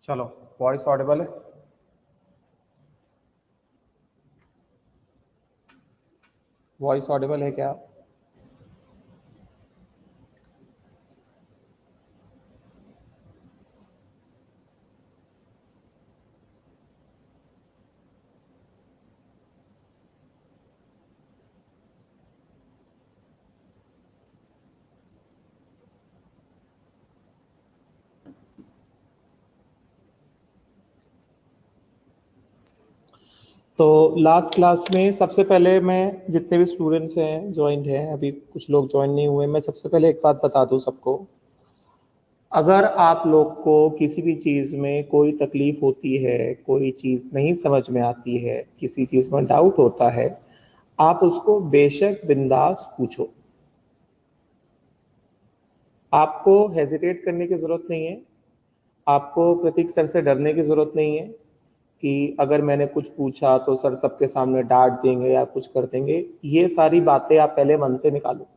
चलो, voice Audible है? Voice Audible है क्या? तो लास्ट क्लास में सबसे पहले मैं जितने भी स्टूडेंट्स हैं ज्वाइंट हैं, अभी कुछ लोग ज्वाइन नहीं हुए, मैं सबसे पहले एक बात बता दूं सबको। अगर आप लोग को किसी भी चीज़ में कोई तकलीफ होती है, कोई चीज़ नहीं समझ में आती है, किसी चीज़ में डाउट होता है, आप उसको बेशक बिंदास पूछो। आपको हेजिटेट करने की ज़रूरत नहीं है। आपको प्रतीक सर से डरने की ज़रूरत नहीं है कि अगर मैंने कुछ पूछा तो सर सबके सामने डांट देंगे या कुछ कर देंगे। ये सारी बातें आप पहले मन से निकालो।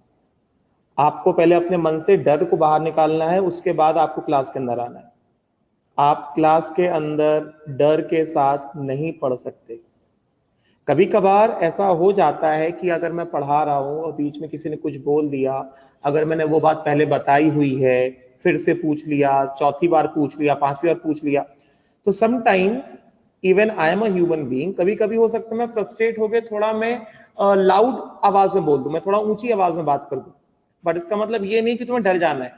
आपको पहले अपने मन से डर को बाहर निकालना है, उसके बाद आपको क्लास के अंदर आना है। आप क्लास के अंदर डर के साथ नहीं पढ़ सकते। कभी कभार ऐसा हो जाता है कि अगर मैं पढ़ा रहा हूं और बीच में किसी ने कुछ बोल दिया, अगर मैंने वो बात पहले बताई हुई है, फिर से पूछ लिया, चौथी बार पूछ लिया, पांचवी बार पूछ लिया, तो sometimes even I am a human being, कभी कभी हो सकता है मैं फ्रस्ट्रेट हो गए, थोड़ा मैं लाउड आवाज में बोल दूं, मैं थोड़ा ऊंची आवाज में बात कर दूं। बट इसका मतलब ये नहीं कि तुम्हें डर जाना है।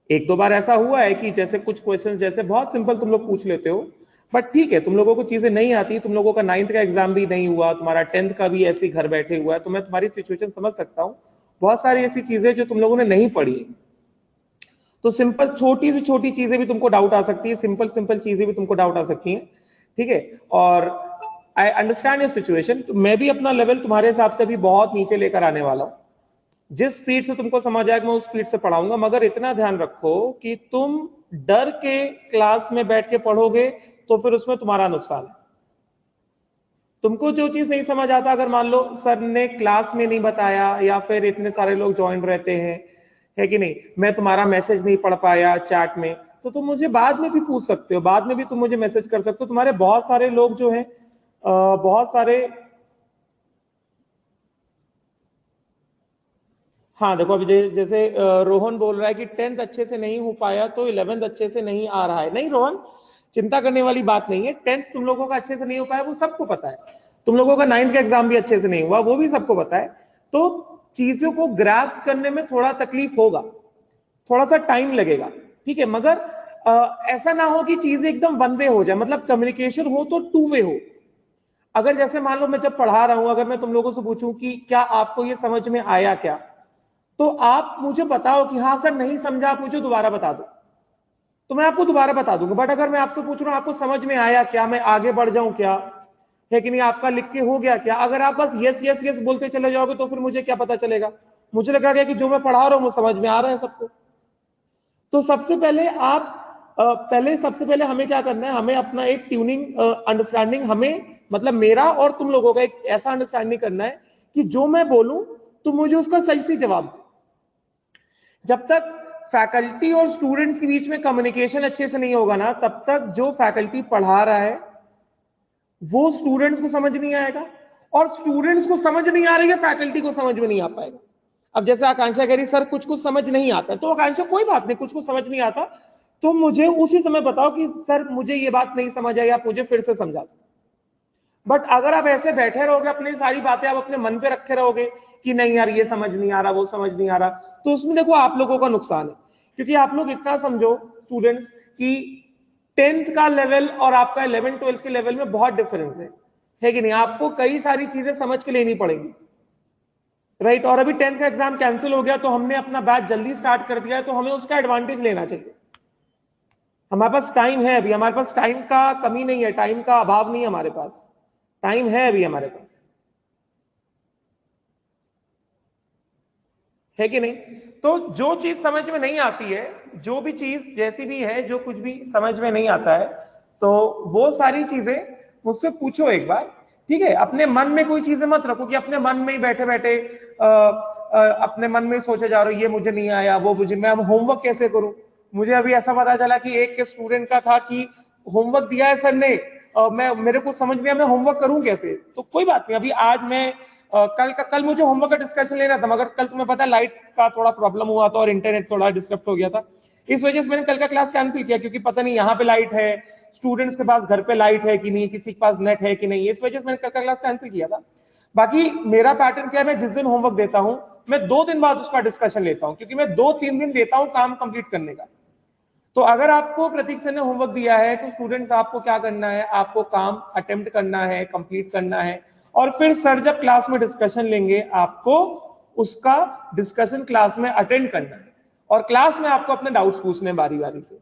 एक दो बार ऐसा हुआ है कि जैसे कुछ क्वेश्चंस जैसे बहुत सिंपल तुम लोग पूछ लेते हो, बट ठीक है, तुम लोगों को चीजें नहीं आती, तुम लोगों का 9th का एग्जाम भी नहीं हुआ, तुम्हारा 10th का भी ऐसे घर बैठे हुआ है, तो मैं तुम्हारी सिचुएशन समझ सकता हूँ। बहुत सारी ऐसी चीजें जो तुम लोगों ने नहीं पढ़ी, तो सिंपल छोटी से छोटी चीजें भी तुमको डाउट आ सकती है, सिंपल सिंपल चीजें भी तुमको डाउट आ सकती हैं। ठीक है, और आई अंडरस्टैंड योर सिचुएशन। तो मैं भी अपना लेवल तुम्हारे हिसाब से भी बहुत नीचे लेकर आने वाला हूँ। जिस स्पीड से तुमको समझ आएगा मैं उस स्पीड से पढ़ाऊंगा, मगर इतना ध्यान रखो कि तुम डर के क्लास में बैठ के पढ़ोगे तो फिर उसमें तुम्हारा नुकसान है। तुमको जो चीज नहीं समझ आता, अगर मान लो सर ने क्लास में नहीं बताया या फिर इतने सारे लोग ज्वाइन रहते हैं, है कि नहीं, मैं तुम्हारा मैसेज नहीं पढ़ पाया चैट में, तो तुम मुझे बाद में भी पूछ सकते हो, बाद में भी तुम मुझे मैसेज कर सकते हो। तुम्हारे बहुत सारे लोग जो हैं, बहुत सारे, हाँ देखो, अभी जैसे रोहन बोल रहा है कि 10th अच्छे से नहीं हो पाया तो 11th अच्छे से नहीं आ रहा है। नहीं रोहन, चिंता करने वाली बात नहीं है। 10th तुम लोगों का अच्छे से नहीं हो पाया वो सबको पता है। तुम लोगों का 9th का एग्जाम भी अच्छे से नहीं हुआ वो भी सबको पता है। तो चीजों को ग्रास्प करने में थोड़ा तकलीफ होगा, थोड़ा सा टाइम लगेगा, ठीक है, मगर ऐसा ना हो कि चीजें एकदम वन वे हो जाए, मतलब कम्युनिकेशन हो तो टू वे हो। अगर जैसे मान लो मैं जब पढ़ा रहा हूं, अगर मैं तुम लोगों से पूछूं कि क्या आपको ये समझ में आया क्या, तो आप मुझे बताओ कि हाँ सर नहीं समझा, आप मुझे दोबारा बता दो, तो मैं आपको दोबारा बता दूंगा। बट अगर मैं आपसे पूछ रहा हूं आपको समझ में आया क्या, मैं आगे बढ़ जाऊं क्या, है कि नहीं, आपका लिख के हो गया क्या, अगर आप बस यस यस यस बोलते चले जाओगे तो फिर मुझे क्या पता चलेगा। मुझे लगा कि जो मैं पढ़ा रहा हूं वो समझ में आ रहा है सबको। तो सबसे पहले आप सबसे पहले हमें क्या करना है, हमें अपना एक ट्यूनिंग अंडरस्टैंडिंग, हमें मतलब मेरा और तुम लोगों का एक ऐसा अंडरस्टैंडिंग करना है कि जो मैं बोलूं तो मुझे उसका सही से जवाब दो। जब तक फैकल्टी और स्टूडेंट्स के बीच में कम्युनिकेशन अच्छे से नहीं होगा ना, तब तक जो फैकल्टी पढ़ा रहा है वो स्टूडेंट्स को समझ नहीं आएगा, और स्टूडेंट्स को समझ नहीं आ रही है, फैकल्टी को समझ में नहीं आ पाएगा। अब जैसे आकांक्षा कह रही सर कुछ कुछ समझ नहीं आता, तो आकांक्षा कोई बात नहीं, कुछ कुछ समझ नहीं आता तो मुझे उसी समय बताओ कि सर मुझे ये बात नहीं समझ आई, आप मुझे फिर से समझा दो। बट अगर आप ऐसे बैठे रहोगे, अपनी सारी बातें आप अपने मन पे रखे रहोगे कि नहीं यार ये समझ नहीं आ रहा, वो समझ नहीं आ रहा, तो उसमें देखो आप लोगों का नुकसान है। क्योंकि आप लोग इतना समझो स्टूडेंट्स कि 10th का लेवल और आपका 11th 12th के लेवल में बहुत डिफरेंस है कि नहीं, आपको कई सारी चीजें समझ के लेनी पड़ेगी, राइट। और अभी 10th का एग्जाम कैंसिल हो गया तो हमने अपना बैच जल्दी स्टार्ट कर दिया है, तो हमें उसका एडवांटेज लेना चाहिए। हमारे पास टाइम है, अभी हमारे पास टाइम का कमी नहीं है, टाइम का अभाव नहीं है, हमारे पास टाइम है अभी हमारे पास, है कि नहीं। तो जो चीज समझ में नहीं आती है, जो भी चीज जैसी भी है, जो कुछ भी समझ में नहीं आता है, तो वो सारी चीजें मुझसे पूछो एक बार, ठीक है। अपने मन में कोई चीजें मत रखो कि अपने मन में ही बैठे बैठे अपने मन में सोचे जा रहे हो ये मुझे नहीं आया, वो मुझे, मैं होमवर्क कैसे करूं। मुझे अभी ऐसा पता चला कि एक के स्टूडेंट का था कि होमवर्क दिया है सर ने, मेरे को समझ नहीं आया मैं होमवर्क करूं कैसे। तो कोई बात नहीं, अभी आज मैं कल मुझे होमवर्क का डिस्कशन लेना था, मगर कल तुम्हें पता है लाइट का थोड़ा प्रॉब्लम हुआ था और इंटरनेट थोड़ा डिस्टर्ब हो गया था, इस वजह से मैंने कल का क्लास कैंसिल किया, क्योंकि पता नहीं यहाँ पे लाइट है, स्टूडेंट्स के पास घर पे लाइट है कि नहीं, किसी के पास नेट है कि नहीं, इस वजह से मैंने कल का क्लास कैंसिल किया था। बाकी मेरा पैटर्न क्या है, मैं जिस दिन होमवर्क देता हूं मैं 2 दिन बाद उसका डिस्कशन लेता हूं, क्योंकि मैं 2-3 दिन देता हूं काम कंप्लीट करने का। तो अगर आपको प्रतीक सर ने होमवर्क दिया है तो स्टूडेंट्स आपको क्या करना है, आपको काम अटेम्प्ट करना है, कंप्लीट करना है, और फिर सर जब क्लास में डिस्कशन लेंगे आपको उसका डिस्कशन क्लास में अटेंड करना है, और क्लास में आपको अपने डाउट्स पूछने बारी बारी से।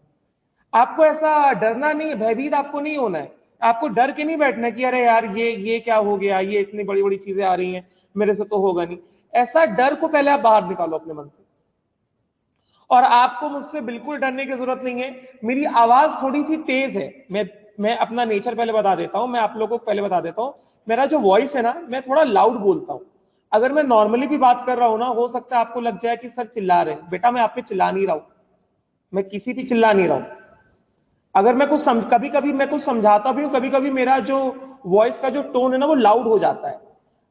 आपको ऐसा डरना नहीं है, भयभीत आपको नहीं होना है, आपको डर के नहीं बैठना कि अरे यार ये क्या हो गया, ये इतनी बड़ी बड़ी चीजें आ रही हैं, मेरे से तो होगा नहीं। ऐसा डर को पहले आप बाहर निकालो अपने मन से। और आपको मुझसे बिल्कुल डरने की जरूरत नहीं है, मेरी आवाज थोड़ी सी तेज है, मैं अपना नेचर पहले बता देता हूं, मैं आप लोगों को पहले बता देता हूं, मेरा जो वॉइस है ना, मैं थोड़ा लाउड बोलता हूं। अगर मैं नॉर्मली भी बात कर रहा हूं ना, हो सकता है आपको लग जाए कि सर चिल्ला रहे हैं, बेटा मैं आप पे चिल्ला नहीं रहा हूं, मैं किसी पे चिल्ला नहीं रहा हूं। अगर मैं कभी कभी मैं कुछ समझाता भी हूं, कभी कभी मेरा जो वॉइस का जो टोन है ना वो लाउड हो जाता है,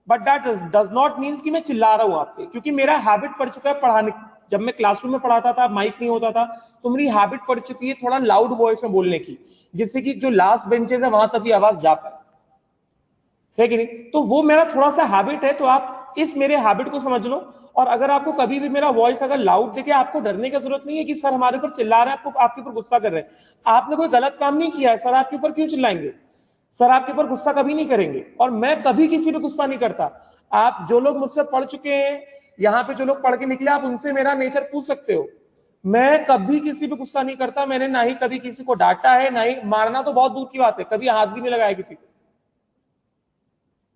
but that does not means कि मैं चिल्ला रहा हूं आप पे, क्योंकि मेरा हैबिट पड़ चुका है पढ़ाने। जब मैं क्लासरूम में पढ़ाता था, माइक नहीं होता था, तो मेरी हैबिट पड़ चुकी है थोड़ा लाउड वॉइस में बोलने की, जिससे कि जो लास्ट बेंचेस है वहां तक भी आवाज जा पाए, है कि नहीं। तो वो मेरा थोड़ा सा हैबिट है, तो आप इस मेरे हैबिट को समझ लो। और अगर आपको कभी भी मेरा वॉइस अगर लाउड दिखे, आपको डरने की जरूरत नहीं है कि सर हमारे ऊपर चिल्ला रहे हैं, आपको आपके ऊपर गुस्सा कर रहे हैं। आपने कोई गलत काम नहीं किया है, सर आपके ऊपर क्यों चिल्लाएंगे, सर आपके ऊपर गुस्सा कभी नहीं करेंगे, और मैं कभी किसी पे गुस्सा नहीं करता। आप जो लोग मुझसे पढ़ चुके हैं, यहाँ पे जो लोग पढ़ के निकले, आप उनसे मेरा नेचर पूछ सकते हो, मैं कभी किसी पे गुस्सा नहीं करता। मैंने ना ही कभी किसी को डांटा है, ना ही मारना तो बहुत दूर की बात है, कभी हाथ भी नहीं लगाया किसी को,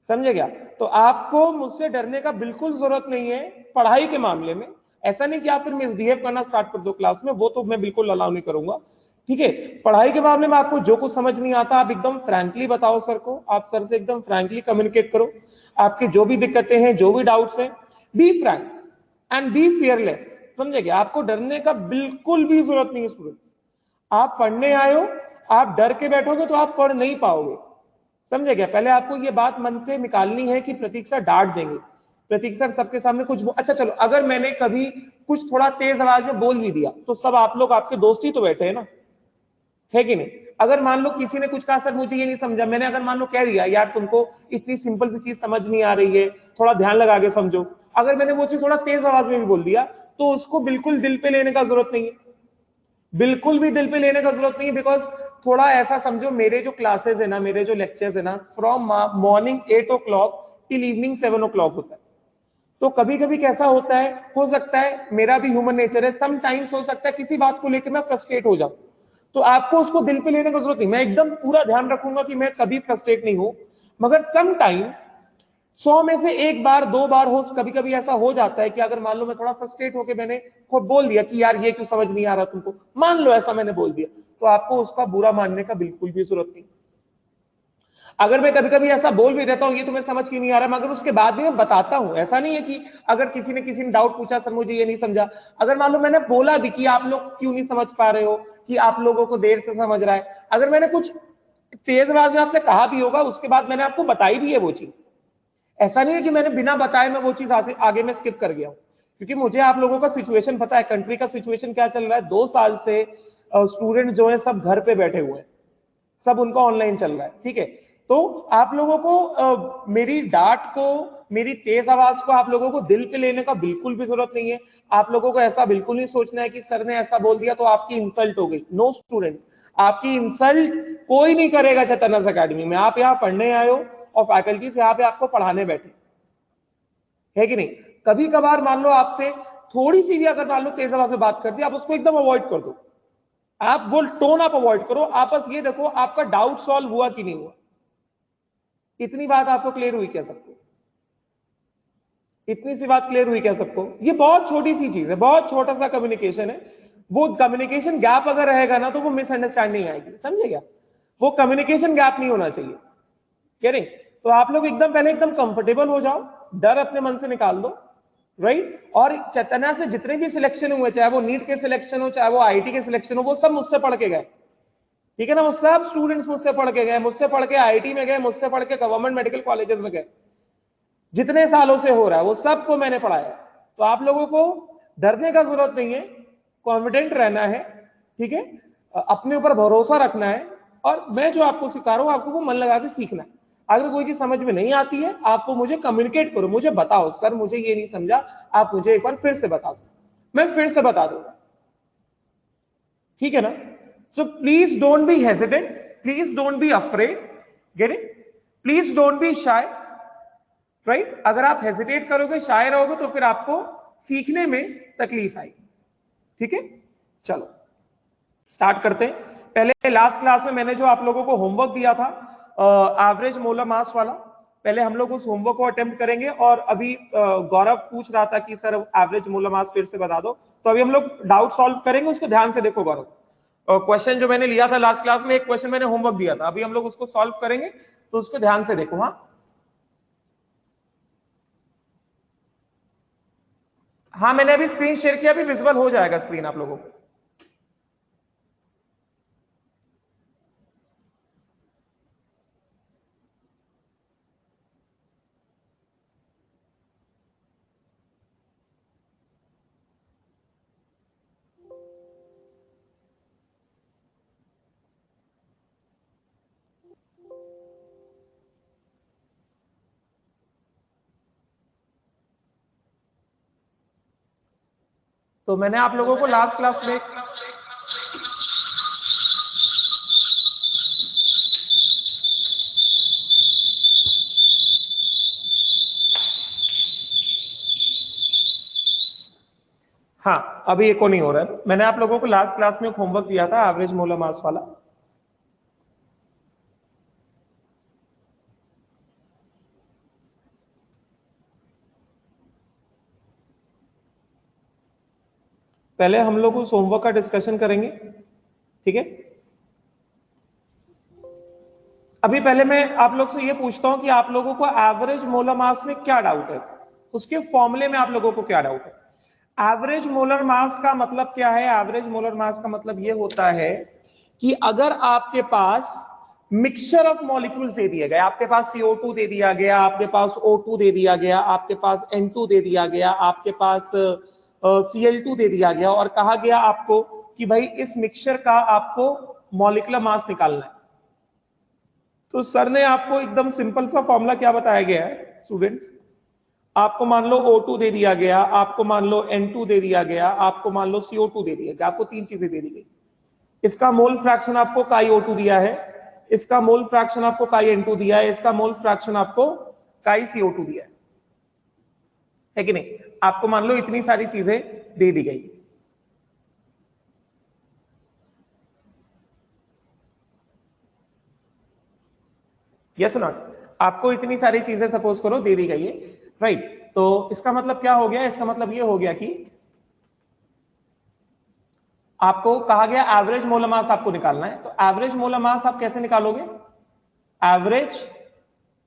समझे क्या। तो आपको मुझसे डरने का बिल्कुल जरूरत नहीं है पढ़ाई के मामले में। ऐसा नहीं कि आप फिर मिसबिहेव करना स्टार्ट कर दो क्लास में, वो तो मैं बिल्कुल अलाउ नहीं करूंगा, ठीक है। पढ़ाई के मामले में आपको जो कुछ समझ नहीं आता, आप एकदम फ्रैंकली बताओ सर को, आप सर से एकदम फ्रैंकली कम्युनिकेट करो, आपकी जो भी दिक्कतें हैं, जो भी डाउट्स हैं, be frank and be fearless, समझे क्या। आपको डरने का बिल्कुल भी जरूरत नहीं है स्टूडेंट्स। आप पढ़ने आए हो, आप डर के बैठोगे तो आप पढ़ नहीं पाओगे, समझे क्या। पहले आपको ये बात मन से निकालनी है कि प्रतीक सर डांट देंगे, प्रतीक सर सबके सामने कुछ अच्छा चलो, अगर मैंने कभी कुछ थोड़ा तेज आवाज में बोल भी दिया तो सब आप लोग आपके दोस्त ही तो बैठे हैं ना, है कि नहीं। अगर मान लो किसी ने कुछ कहा सर मुझे ये नहीं समझा, मैंने अगर मान लो कह दिया यार तुमको इतनी सिंपल सी चीज समझ नहीं आ रही है, थोड़ा ध्यान लगा के समझो, अगर मैंने वो चीज थोड़ा तेज आवाज में भी बोल दिया, तो उसको बिल्कुल दिल पे लेने का जरूरत नहीं है, बिल्कुल भी दिल पे लेने का जरूरत नहीं है। बिकॉज थोड़ा ऐसा समझो, मेरे जो क्लासेस है ना, मेरे जो लेक्चर्स है ना, from morning 8 o'clock till evening 7 o'clock होता है। तो कभी कभी कैसा होता है, हो सकता है मेरा भी ह्यूमन नेचर है, समटाइम्स हो सकता है किसी बात को लेकर मैं फ्रस्ट्रेट हो जाऊं, तो आपको उसको दिल पे लेने की जरूरत नहीं, मैं एकदम पूरा ध्यान रखूंगा कि मैं कभी फ्रस्ट्रेट नहीं हूं। मगर समटाइम्स 100 में से 1 बार 2 बार हो, कभी कभी ऐसा हो जाता है कि अगर मान लो मैं थोड़ा फ्रस्ट्रेट होकर मैंने खुद बोल दिया कि यार ये क्यों समझ नहीं आ रहा तुमको, मान लो ऐसा मैंने बोल दिया, तो आपको उसका बुरा मानने का बिल्कुल भी जरूरत नहीं। अगर मैं कभी कभी ऐसा बोल भी देता हूं ये तुम्हें समझ क्यों नहीं आ रहा, मगर उसके बाद भी मैं बताता हूं, ऐसा नहीं है कि अगर किसी ने डाउट पूछा सर मुझे ये नहीं समझा, अगर मान लो मैंने बोला भी कि आप लोग क्यों नहीं समझ पा रहे हो, कि आप लोगों को देर से समझ रहा है, अगर मैंने कुछ तेज आवाज में आपसे कहा भी होगा, उसके बाद मैंने आपको बताई भी है वो चीज, ऐसा नहीं है कि मैंने बिना बताए मैं वो चीज आगे में स्किप कर गया हूं, क्योंकि मुझे आप लोगों का सिचुएशन पता है, कंट्री का सिचुएशन क्या चल रहा है। 2 साल से स्टूडेंट जो है सब घर पे बैठे हुए हैं, सब उनका ऑनलाइन चल रहा है, ठीक है। तो आप लोगों को मेरी डांट को, मेरी तेज आवाज को आप लोगों को दिल पे लेने का बिल्कुल भी जरूरत नहीं है। आप लोगों को ऐसा बिल्कुल नहीं सोचना है कि सर ने ऐसा बोल दिया तो आपकी इंसल्ट हो गई। नो स्टूडेंट्स, आपकी इंसल्ट कोई नहीं करेगा चैतन्यस अकेडमी में। आप यहाँ पढ़ने आए हो और फैकल्टी से यहाँ पे आपको पढ़ाने बैठे, है कि नहीं। कभी कभार मान लो आपसे थोड़ी सी भी अगर मान लो तेज आवाज में बात कर दी, आप उसको एकदम अवॉइड कर दो, आप वो टोन आप अवॉइड करो, आप बस ये देखो आपका डाउट सॉल्व हुआ कि नहीं हुआ। इतनी बात आपको क्लियर हुई क्या सबको, इतनी सी बात क्लियर हुई क्या सबको। ये बहुत छोटी सी चीज है, बहुत छोटा सा कम्युनिकेशन है। वो कम्युनिकेशन गैप अगर रहेगा ना तो वो मिसअंडरस्टैंडिंग आएगी, समझे क्या। वो कम्युनिकेशन गैप नहीं होना चाहिए, कह रहे। तो आप लोग एकदम पहले एकदम कंफर्टेबल हो जाओ, डर अपने मन से निकाल दो, राइट। और चैतन्य से जितने भी सिलेक्शन हुए, चाहे वो नीट के सिलेक्शन हो, चाहे वो आईटी के सिलेक्शन हो, वो सब मुझसे पढ़ के गए, ठीक है ना। वो सब स्टूडेंट्स मुझसे पढ़ के गए, मुझसे पढ़ के आईटी में गए, मुझसे पढ़ के गवर्नमेंट मेडिकल कॉलेजेस में गए। जितने सालों से हो रहा है वो सबको मैंने पढ़ाया। तो आप लोगों को डरने का जरूरत नहीं है, कॉन्फिडेंट रहना है, ठीक है, अपने ऊपर भरोसा रखना है, और मैं जो आपको सिखा रहा हूं आपको वो मन लगा के सीखना है। अगर कोई चीज समझ में नहीं आती है आप वो मुझे कम्युनिकेट करो, मुझे बताओ सर मुझे ये नहीं समझा, आप मुझे एक बार फिर से बता दो, मैं फिर से बता दूंगा, ठीक है ना। So please don't be hesitant, please don't be afraid, get it, please don't be shy, right. अगर आप हेजिटेट करोगे, शाय रहोगे, तो फिर आपको सीखने में तकलीफ आएगी, ठीक है। चलो स्टार्ट करते हैं। पहले लास्ट क्लास में मैंने जो आप लोगों को होमवर्क दिया था एवरेज मोलर मास वाला, पहले हम लोग उस होमवर्क को अटेम्प्ट करेंगे। और अभी गौरव पूछ रहा था कि सर एवरेज मोलर मास फिर से बता दो, तो अभी हम लोग डाउट सॉल्व करेंगे, उसको ध्यान से देखो गौरव। क्वेश्चन जो मैंने लिया था लास्ट क्लास में, एक क्वेश्चन मैंने होमवर्क दिया था, अभी हम लोग उसको सॉल्व करेंगे, तो उसको ध्यान से देखो। हाँ हाँ मैंने अभी स्क्रीन शेयर किया, अभी विजिबल हो जाएगा स्क्रीन आप लोगों को। तो मैंने आप लोगों को लास्ट क्लास में हाँ अभी एको नहीं हो रहा है। मैंने आप लोगों को लास्ट क्लास में एक होमवर्क दिया था एवरेज मोलर मास वाला। पहले हम लोग उस होमवर्क का डिस्कशन करेंगे, ठीक है। अभी पहले मैं आप लोग से ये पूछता हूं कि आप लोगों को एवरेज मोलर मास में क्या डाउट है, उसके फॉर्मूले में आप लोगों को क्या डाउट है। एवरेज मोलर मास का मतलब क्या है? एवरेज मोलर मास का मतलब ये होता है कि अगर आपके पास मिक्सचर ऑफ मॉलिक्यूल्स दे दिए गए, आपके पास CO2 दे दिया गया, आपके पास O2 दे दिया गया, आपके पास N2 दे दिया गया, आपके पास Cl2 दे दिया गया, और कहा गया आपको कि भाई इस मिक्सचर का आपको मॉलिक्यूलर मास निकालना है, तो सर ने आपको एकदम सिंपल सा फॉर्मूला क्या बताया गया है स्टूडेंट्स। आपको मान लो O2 दे दिया गया, आपको मान लो N2 दे दिया गया, आपको मान लो CO2 दे दिया गया, आपको तीन चीजें दे दी गई। इसका मोल फ्रैक्शन आपको काई O2 दिया है, इसका मोल फ्रैक्शन आपको काई N2 दिया है, इसका मोल फ्रैक्शन आपको काई CO2 दिया है कि नहीं। आपको मान लो इतनी सारी चीजें दे दी गई, यस नॉट, आपको इतनी सारी चीजें सपोज करो दे दी गई है, राइट। तो इसका मतलब क्या हो गया? इसका मतलब ये हो गया कि आपको कहा गया एवरेज मोलर मास आपको निकालना है। तो एवरेज मोलर मास आप कैसे निकालोगे? Average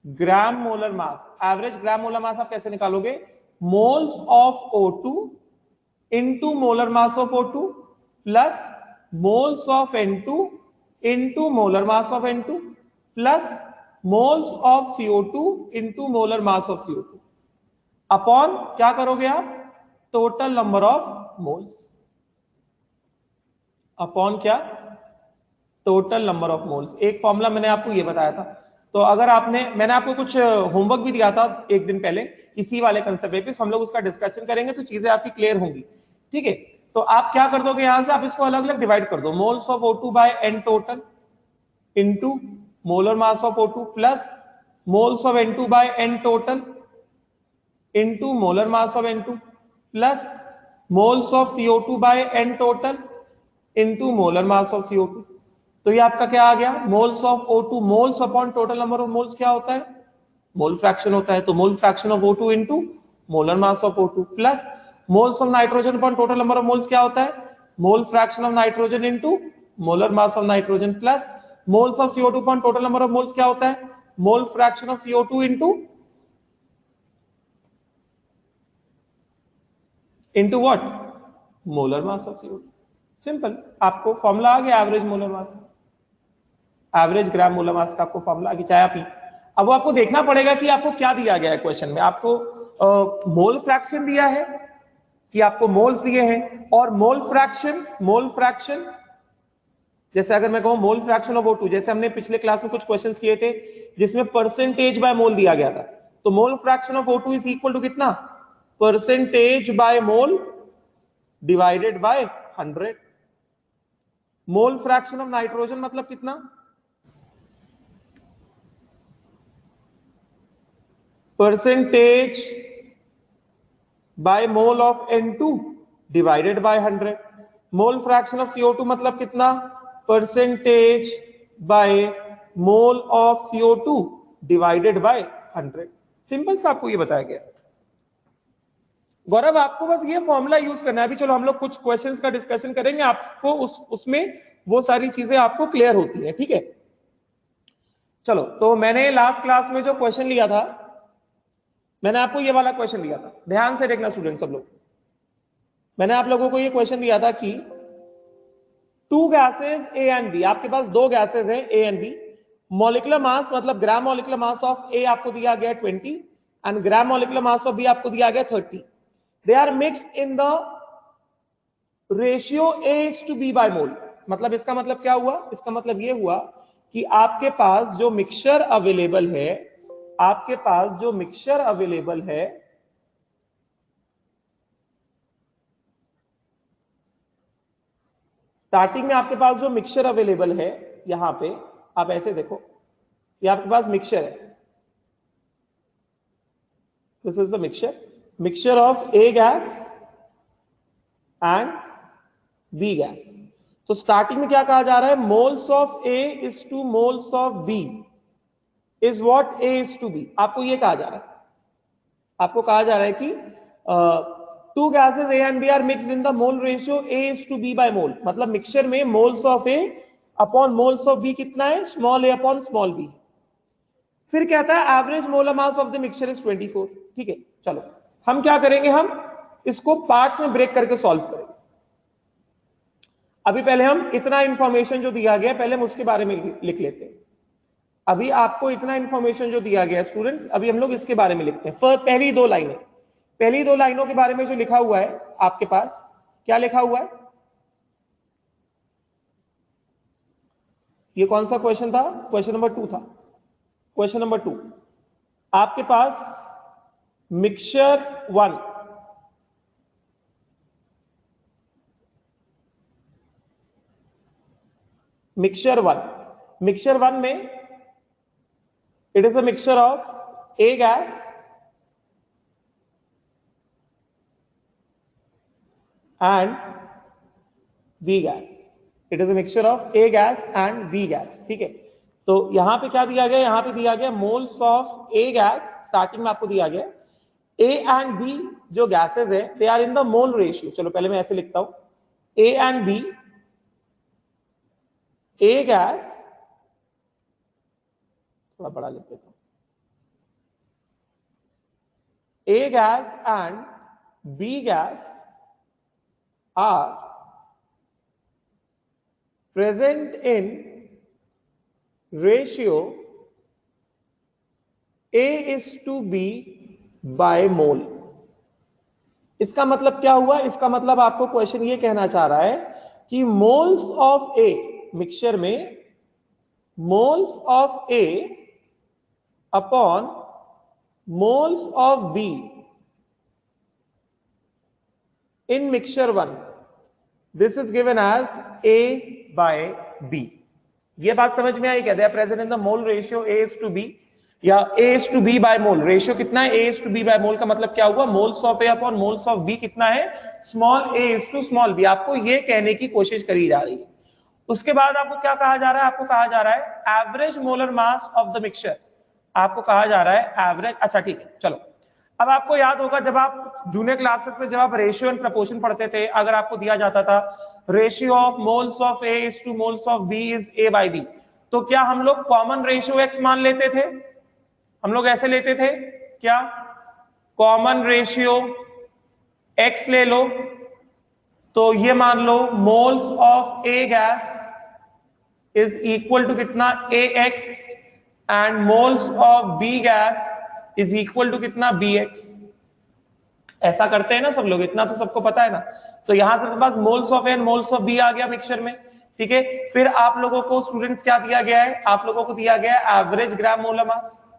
gram molar mass, average gram molar mass आप कैसे निकालोगे? Moles of O2 into molar mass of O2 plus moles of N2 into molar mass of N2 plus moles of CO2 into molar mass of CO2 upon क्या करोगे आप? Total number of moles, upon क्या? Total number of moles. एक formula मैंने आपको ये बताया था। तो अगर आपने, मैंने आपको कुछ होमवर्क भी दिया था एक दिन पहले इसी वाले कंसेप्ट पे, हम लोग उसका डिस्कशन करेंगे तो चीजें आपकी क्लियर होंगी, ठीक है। तो आप क्या कर दोगे, यहां से आप इसको अलग अलग डिवाइड कर दो, moles of O2 by N total into molar mass of O2 plus moles of N2 by N total into molar mass of N2 plus moles of CO2 by N total into molar mass of CO2। तो ये आपका क्या आ गया? Moles of O2, moles upon total number of moles क्या होता है? Mole fraction होता है। तो mole fraction of O2 into molar mass of O2 plus moles of nitrogen upon total number of moles क्या होता है? Mole fraction of nitrogen into molar mass of nitrogen plus moles of CO2 upon total number of moles क्या होता है? Mole fraction of CO2 into into what, molar mass of CO2। Simple, आपको formula आ गया average molar mass, average gram molar मास का आपको formula आ गया, चाहे आप। अब वो आपको देखना पड़ेगा कि आपको क्या दिया गया है क्वेश्चन में। आपको मोल फ्रैक्शन दिया है कि आपको मोल्स दिए हैं, और मोल फ्रैक्शन जैसे अगर मैं कहूं मोल फ्रैक्शन ऑफ O2, जैसे हमने पिछले क्लास में कुछ क्वेश्चंस किए थे जिसमें परसेंटेज बाय मोल दिया गया था, तो mole fraction of O2 is equal to कितना, percentage by mole divided by 100। Mole fraction of nitrogen मतलब कितना, percentage by mole of N2 divided by 100। Mole fraction of CO2 मतलब कितना, percentage by mole of CO2 divided by 100। Simple सा आपको ये बताया गया। गौरव आपको बस ये फॉर्मूला यूज करना है। अभी चलो हम लोग कुछ क्वेश्चंस का डिस्कशन करेंगे, आपको उसमें वो सारी चीजें आपको क्लियर होती है, ठीक है। चलो, तो मैंने लास्ट क्लास में जो क्वेश्चन लिया था, मैंने आपको ये वाला क्वेश्चन दिया था, ध्यान से देखना स्टूडेंट सब लोग। मैंने आप लोगों को ये क्वेश्चन दिया था कि two gases A and B, आपके पास दो गैसेस हैं A and B, molecular mass मतलब gram molecular mass of A आपको दिया गया 20 and gram molecular mass of B आपको दिया गया 30। They are mixed in the ratio A:B by mole. मतलब इसका मतलब क्या हुआ, इसका मतलब ये हुआ कि आपके पास जो मिक्सचर अवेलेबल है, आपके पास जो मिक्सचर अवेलेबल है, स्टार्टिंग में आपके पास जो मिक्सचर अवेलेबल है, यहां पे आप ऐसे देखो, ये आपके पास मिक्सचर है, this is the mixture of A gas and B gas. तो स्टार्टिंग में क्या कहा जा रहा है, moles of A is to moles of B is what A is to B। आपको ये कहा जा रहा है, आपको कहा जा रहा है कि two gases A and B are mixed in the mole ratio A is to B by mole. मतलब मिक्सचर में moles of A upon moles of B कितना है, small a upon small b। फिर कहता है average molar mass of the mixture is 24। ठीक है, चलो हम क्या करेंगे, हम इसको पार्ट्स में ब्रेक करके सॉल्व करेंगे। अभी पहले हम इतना इंफॉर्मेशन जो दिया गया पहले हम उसके बारे में लिख लेते हैं। अभी आपको इतना इंफॉर्मेशन जो दिया गया स्टूडेंट्स, अभी हम लोग इसके बारे में लिखते हैं। पहली दो लाइनों के बारे में जो लिखा हुआ है आपके पास, क्या लिखा हुआ है, ये कौन सा क्वेश्चन था, क्वेश्चन नंबर 2 था। क्वेश्चन नंबर 2 आपके पास मिक्सचर 1, मिक्सचर वन में it is a mixture of A gas and B gas. It is a mixture of A gas and B gas. ठीक है, तो यहां पे क्या दिया गया, यहां पे दिया गया moles of A gas, starting में आपको दिया गया A एंड B जो गैसेस है they are in the mole ratio. चलो पहले मैं ऐसे लिखता हूं, A and B, A gas, थोड़ा बड़ा लिख देता हूं, A gas and B gas are present in ratio A is to B by mole। इसका मतलब क्या हुआ, इसका मतलब आपको क्वेश्चन ये कहना चाह रहा है कि मोल्स ऑफ A, मिक्सचर में moles of A upon moles of B in mixture 1, this is given as A by B। ये बात समझ में आई क्या, they are present in the mole ratio A is to B या A is to B by mole. Ratio कितना है, A is to B by मोल का मतलब क्या हुआ, moles of A upon moles of B कितना है, small a is to small b। आपको ये कहने की कोशिश करी जा रही है। उसके बाद आपको क्या कहा जा रहा है, आपको कहा जा रहा है average molar mass of the mixture, आपको कहा जा रहा है एवरेज। अच्छा ठीक है, चलो अब आपको याद होगा जब आप जूनियर क्लासेस में जब आप रेशियो एंड प्रपोर्शन पढ़ते थे, अगर आपको दिया जाता था ratio of moles of A is to moles of B is A by B, तो क्या हम लोग कॉमन रेशियो X मान लेते थे, हम लोग ऐसे लेते थे क्या, कॉमन रेशियो x ले लो, तो ये मान लो moles of A gas is equal to कितना ax and moles of B gas is equal to कितना bx। ऐसा करते हैं ना सब लोग, इतना तो सबको पता है ना। तो यहां से पास moles of A and moles of B आ गया मिक्सचर में, ठीक है। फिर आप लोगों को स्टूडेंट्स क्या दिया गया है, आप लोगों को दिया गया है एवरेज ग्राम मोलर मास,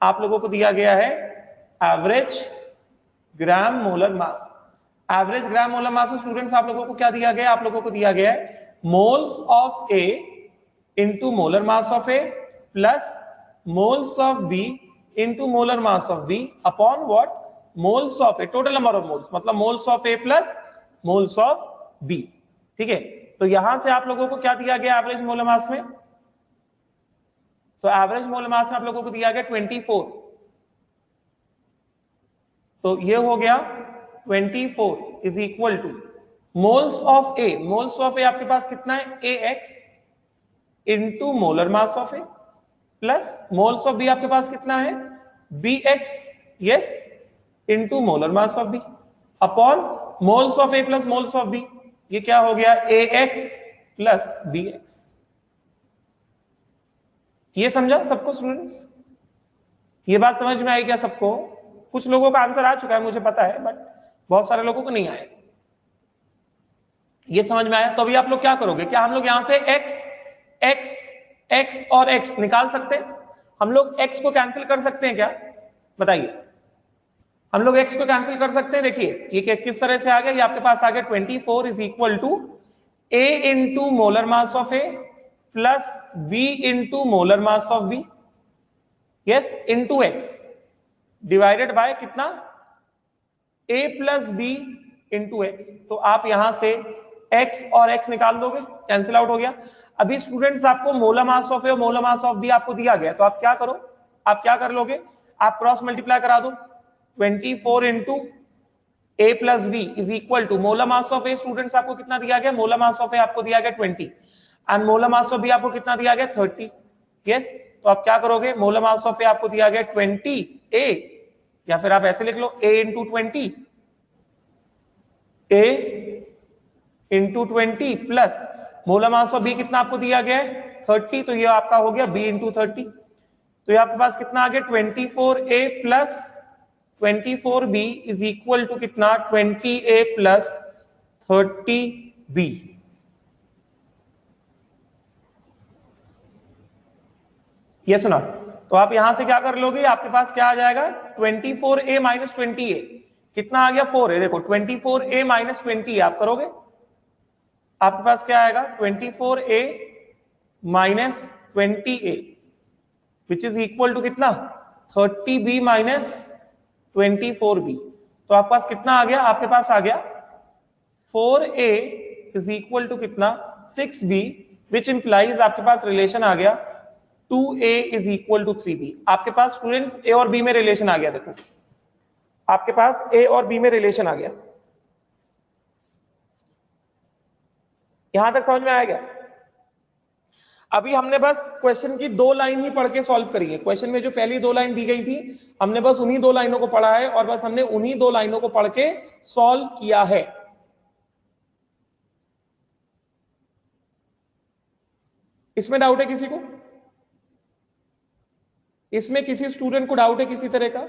आप लोगों को दिया गया है average gram molar mass. Average gram molar मास स्टूडेंट्स आप लोगों को क्या दिया गया, आप लोगों को दिया गया है moles of A into molar mass of A plus moles of B into molar mass of B upon what, moles of A, total number of moles, मतलब moles of A plus moles of B, ठीक है। तो यहां से आप लोगों को क्या दिया गया एवरेज मोलर मास में, तो एवरेज मोलर मास में आप लोगों को दिया गया 24, तो ये हो गया 24 is equal to moles of A, moles of A आपके पास कितना है ax into molar mass of A plus moles of B आपके पास कितना है bx, yes, into molar mass of B upon moles of A plus moles of B, ये क्या हो गया ax प्लस bx। ये समझा सबको स्टूडेंट्स, ये बात समझ में आई क्या सबको? कुछ लोगों का आंसर आ चुका है मुझे पता है, बट बहुत सारे लोगों को नहीं आया। ये समझ में आया? तो अभी आप लोग क्या करोगे, क्या हम लोग यहां से x और x निकाल सकते हैं? हम लोग x को कैंसिल कर सकते हैं क्या, बताइए? हम लोग x को कैंसिल कर सकते हैं। देखिए ये किस तरह से आ गया, ये आपके पास आ गया 24 is equal to a into molar mass of a plus b into molar mass of b, yes, into x divided by कितना a plus b into x। तो आप यहां से x और x निकाल दोगे, कैंसिल आउट हो गया। अभी स्टूडेंट्स आपको मोलर मास ऑफ ए और मोलर मास ऑफ बी आपको दिया गया, तो आप क्या करो, आप क्या कर लोगे, आप क्रॉस मल्टीप्लाई करा दो। 24 into A plus B is equal to molar mass of A, students आपको कितना दिया गया, मोलर मास ऑफ ए आपको दिया गया 20 and molar mass of B आपको कितना दिया गया 30, यस। तो आप क्या करोगे, मोलर मास ऑफ ए आपको दिया गया 20 ए, या फिर आप ऐसे लिख लो a into 20, a into 20 plus molar mass of B कितना आपको दिया गया है 30, तो ये आपका हो गया b इंटू 30। तो ये आपके पास कितना आ गया 24a plus 24b is equal to कितना 20a प्लस 30b। ये सुना, तो आप यहां से क्या कर लोगे, आपके पास क्या आ जाएगा 24a माइनस 20a, कितना आ गया 4a, देखो 24a माइनस 20 आप करोगे, आपके पास क्या आएगा 24a minus 20a which is equal to कितना 30b माइनस 24b। तो आपके पास कितना आ गया, आपके पास आ गया 4a इज इक्वल टू कितना 6b विच इंप्लाइज आपके पास रिलेशन आ गया 2a is equal to 3b। आपके पास स्टूडेंट्स a और b में रिलेशन आ गया, देखो आपके पास a और b में रिलेशन आ गया। यहां तक समझ में आएगा? अभी हमने बस क्वेश्चन की 2 लाइन ही पढ़ के सॉल्व करी है। क्वेश्चन में जो पहली 2 लाइन दी गई थी हमने बस उन्हीं 2 लाइनों को पढ़ा है और बस हमने उन्हीं 2 लाइनों को पढ़ के सॉल्व किया है। इसमें डाउट है किसी को? इसमें किसी स्टूडेंट को डाउट है किसी तरह का?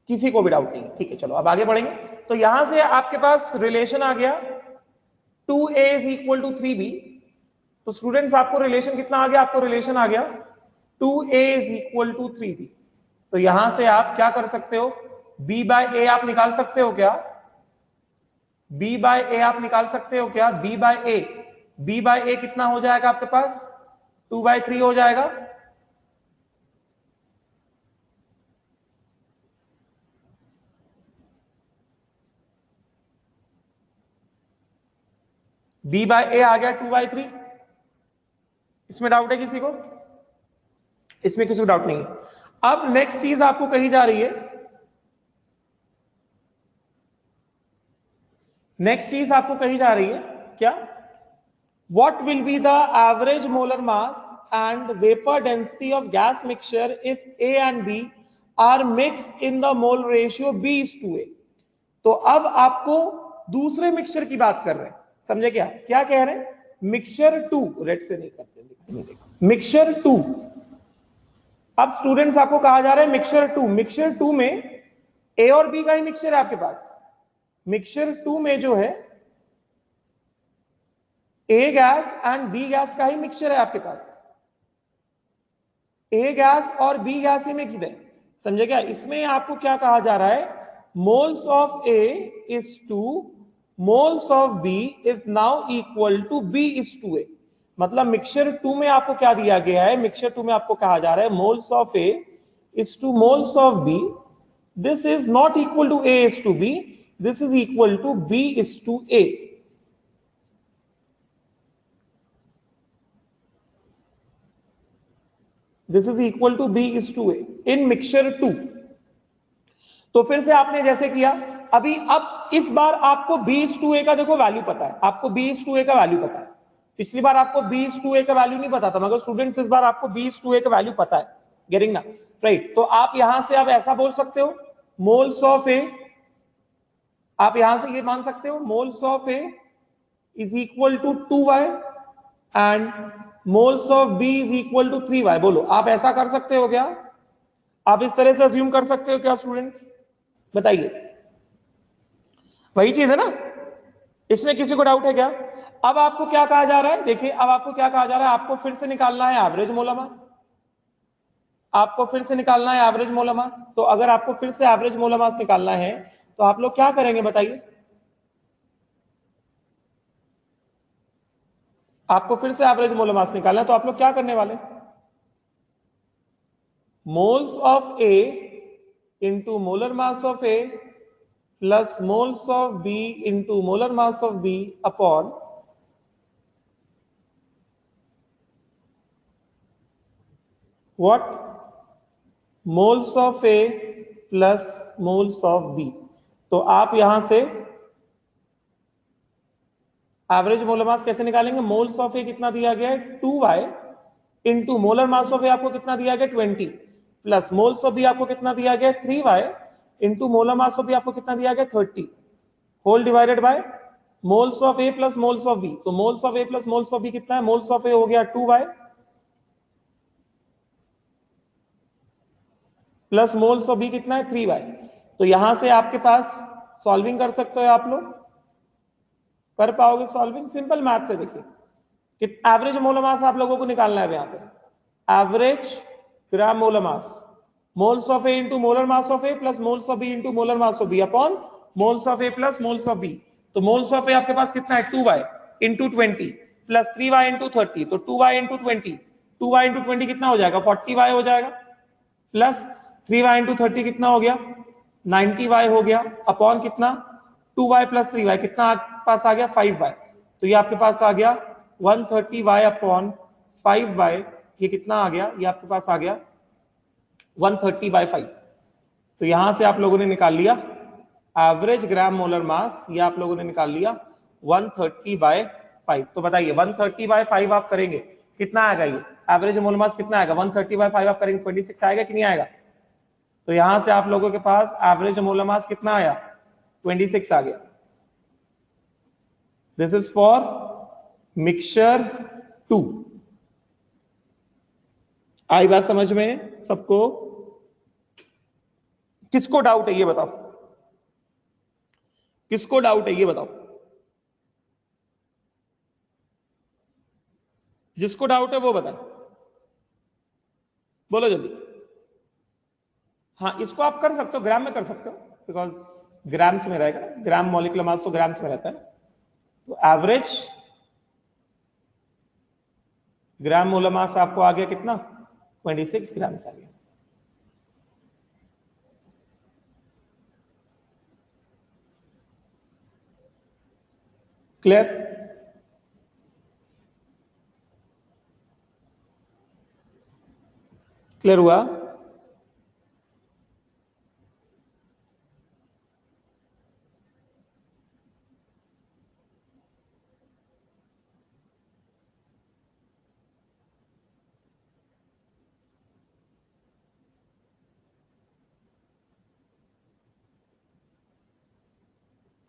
किसी को भी डाउट नहीं, ठीक है। चलो अब आगे बढ़ेंगे। तो यहां से आपके पास रिलेशन आ गया 2a is equal to 3b। तो स्टूडेंट्स आपको रिलेशन कितना आ गया, आपको रिलेशन आ गया 2a is equal to 3b। तो यहां से आप क्या कर सकते हो, b बाय a आप निकाल सकते हो क्या, b बाय a आप निकाल सकते हो क्या, b बाय a कितना हो जाएगा आपके पास 2/3 हो जाएगा। b बाय a आ गया 2/3। इसमें डाउट है किसी को? इसमें किसी को डाउट नहीं है। अब नेक्स्ट चीज आपको कही जा रही है, नेक्स्ट चीज आपको कही जा रही है क्या, what will be the average molar mass and vapor density of gas mixture if A and B are mix in the mole ratio B:A। तो अब आपको दूसरे मिक्सचर की बात कर रहे हैं, समझे क्या क्या कह रहे हैं? मिक्सचर 2, रेड से नहीं करते, मिक्सचर 2। अब स्टूडेंट्स आपको कहा जा रहा है मिक्सचर 2 में ए और बी का ही मिक्सचर है आपके पास। मिक्सचर 2 में जो है ए गैस एंड बी गैस का ही मिक्सचर है आपके पास। ए गैस और बी गैस ही मिक्स्ड है, समझे क्या? इसमें आपको क्या कहा जा रहा है? Moles of A is to moles of B is now equal to B:A। मतलब मिक्सचर 2 में आपको क्या दिया गया है? मिक्सचर 2 में आपको कहा जा रहा है moles of A is to moles of B, this is not equal to A is to B, this is equal to B is to A। This is equal to B is to A in mixture 2। तो फिर से आपने जैसे किया अभी, अब इस बार आपको B:A का देखो वैल्यू पता है, आपको B:A का वैल्यू पता है। पिछली बार आपको B:A का वैल्यू नहीं पता था, मगर स्टूडेंट्स इस बार आपको B:A का वैल्यू पता है। गेटिंग ना? राइट। तो आप यहां से अब ऐसा बोल सकते हो मोल्स ऑफ ए, आप यहां से ये मान सकते हो moles of A is equal to 2y and moles of B is equal to 3y। बोलो, आप ऐसा कर सकते हो क्या? आप इस तरह से अज्यूम कर सकते हो क्या स्टूडेंट्स? बताइए, वही चीज है ना? इसमें किसी को डाउट है क्या? अब आपको क्या कहा जा रहा है? देखिए, अब आपको क्या कहा जा रहा है? आपको फिर से निकालना है एवरेज मोलर मास। आपको फिर से निकालना है एवरेज मोलर मास। तो अगर आपको फिर से एवरेज मोलर मास निकालना है तो आप लोग क्या करेंगे बताइए? आपको फिर से एवरेज मोलर मास निकालना है तो आप लोग क्या करने वाले? Moles of A into molar mass of A plus moles of B into molar mass of B upon what? Moles of A plus moles of B. तो आप यहां से एवरेज मोलर मास कैसे निकालेंगे? मोल्स ऑफ ए कितना दिया गया है? 2y into molar mass of A आपको कितना दिया गया? 20 प्लस मोल्स ऑफ बी आपको कितना दिया गया? 3y into molar mass of B आपको कितना दिया गया? 30 whole divided by moles of A plus moles of B. तो moles of A plus moles of B कितना है? मोल्स ऑफ ए हो गया 2y plus moles of B कितना है? 3y। तो यहां से आपके पास सॉल्विंग कर सकते हो आप लोग, कर पाओगे सॉल्विंग? सिंपल मैथ से देखिए कि एवरेज मोलर मास आप लोगों को निकालना है यहाँ पे। Average gram molar mass, moles of A into molar mass of A plus moles of B into molar mass of B upon moles of A plus moles of B. तो moles of A आपके पास कितना है? 2y into 20 plus 3y into 30। तो 2y into 20, 2y into 20 कितना हो जाएगा? 40y हो जाएगा प्लस 3y इंटू 30 कितना हो गया? 90y हो गया अपॉन कितना? 2y प्लस 3y कितना आपके पास आ गया? 5y। तो ये आपके पास आ गया 130y अपॉन 5y। ये कितना आ गया? ये आपके पास आ गया 130/5। तो यहां से आप लोगों ने निकाल लिया एवरेज ग्राम मोलर मास, ये आप लोगों ने निकाल लिया 130/5। तो बताइए 130/5 आप करेंगे कितना आएगा? ये एवरेज मोलर मास कितना आएगा? 130/5 आप करेंगे 26 आएगा कि नहीं आएगा? तो यहां से आप लोगों के पास एवरेज मोलर मास कितना आया? 26 आ गया। This is for mixture 2। आई बात समझ में सबको? किसको डाउट है ये बताओ? किसको डाउट है ये बताओ? जिसको डाउट है वो बताए, बोलो जल्दी। हाँ, इसको आप कर सकते हो, ग्राम में कर सकते हो, बिकॉज ग्राम्स में रहेगा। ग्राम मॉलिक्यूलर मास तो ग्राम्स में रहता है। तो एवरेज ग्राम मोलर मास आपको आ गया कितना? 26 ग्राम आ गया। क्लियर? क्लियर हुआ?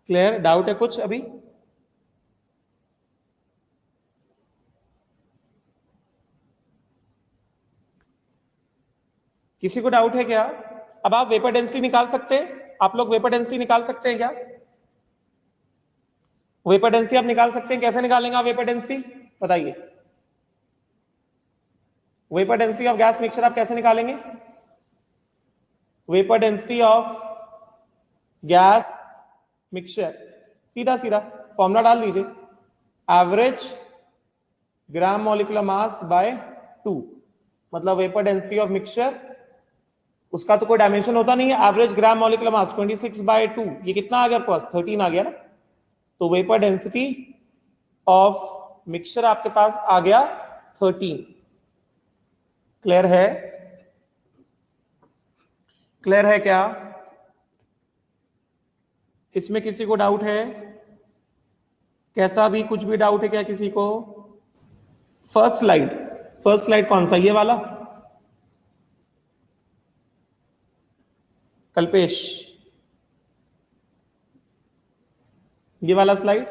क्लियर? डाउट है कुछ अभी? किसी को डाउट है क्या? अब आप वेपर डेंसिटी निकाल सकते हैं? आप लोग वेपर डेंसिटी निकाल सकते हैं क्या? वेपर डेंसिटी आप निकाल सकते हैं? कैसे निकालेंगे आप वेपर डेंसिटी, बताइए। Vapour density of gas mixture आप कैसे निकालेंगे? Vapour density of gas mixture सीधा सीधा फॉर्मूला डाल दीजिए, average gram molecular mass by 2, मतलब वेपर डेंसिटी ऑफ मिक्सचर, उसका तो कोई डायमेंशन होता नहीं है, एवरेज ग्राम मॉलिक्यूलर मास 26/2, ये कितना आ गया आपके पास? 13 आ गया ना। तो वेपर डेंसिटी ऑफ मिक्सचर आपके पास आ गया 13। क्लियर है? क्लियर है क्या? इसमें किसी को डाउट है? कैसा भी कुछ भी डाउट है क्या किसी को? फर्स्ट स्लाइड, फर्स्ट स्लाइड कौन सा, ये वाला? कल्पेश, ये वाला स्लाइड?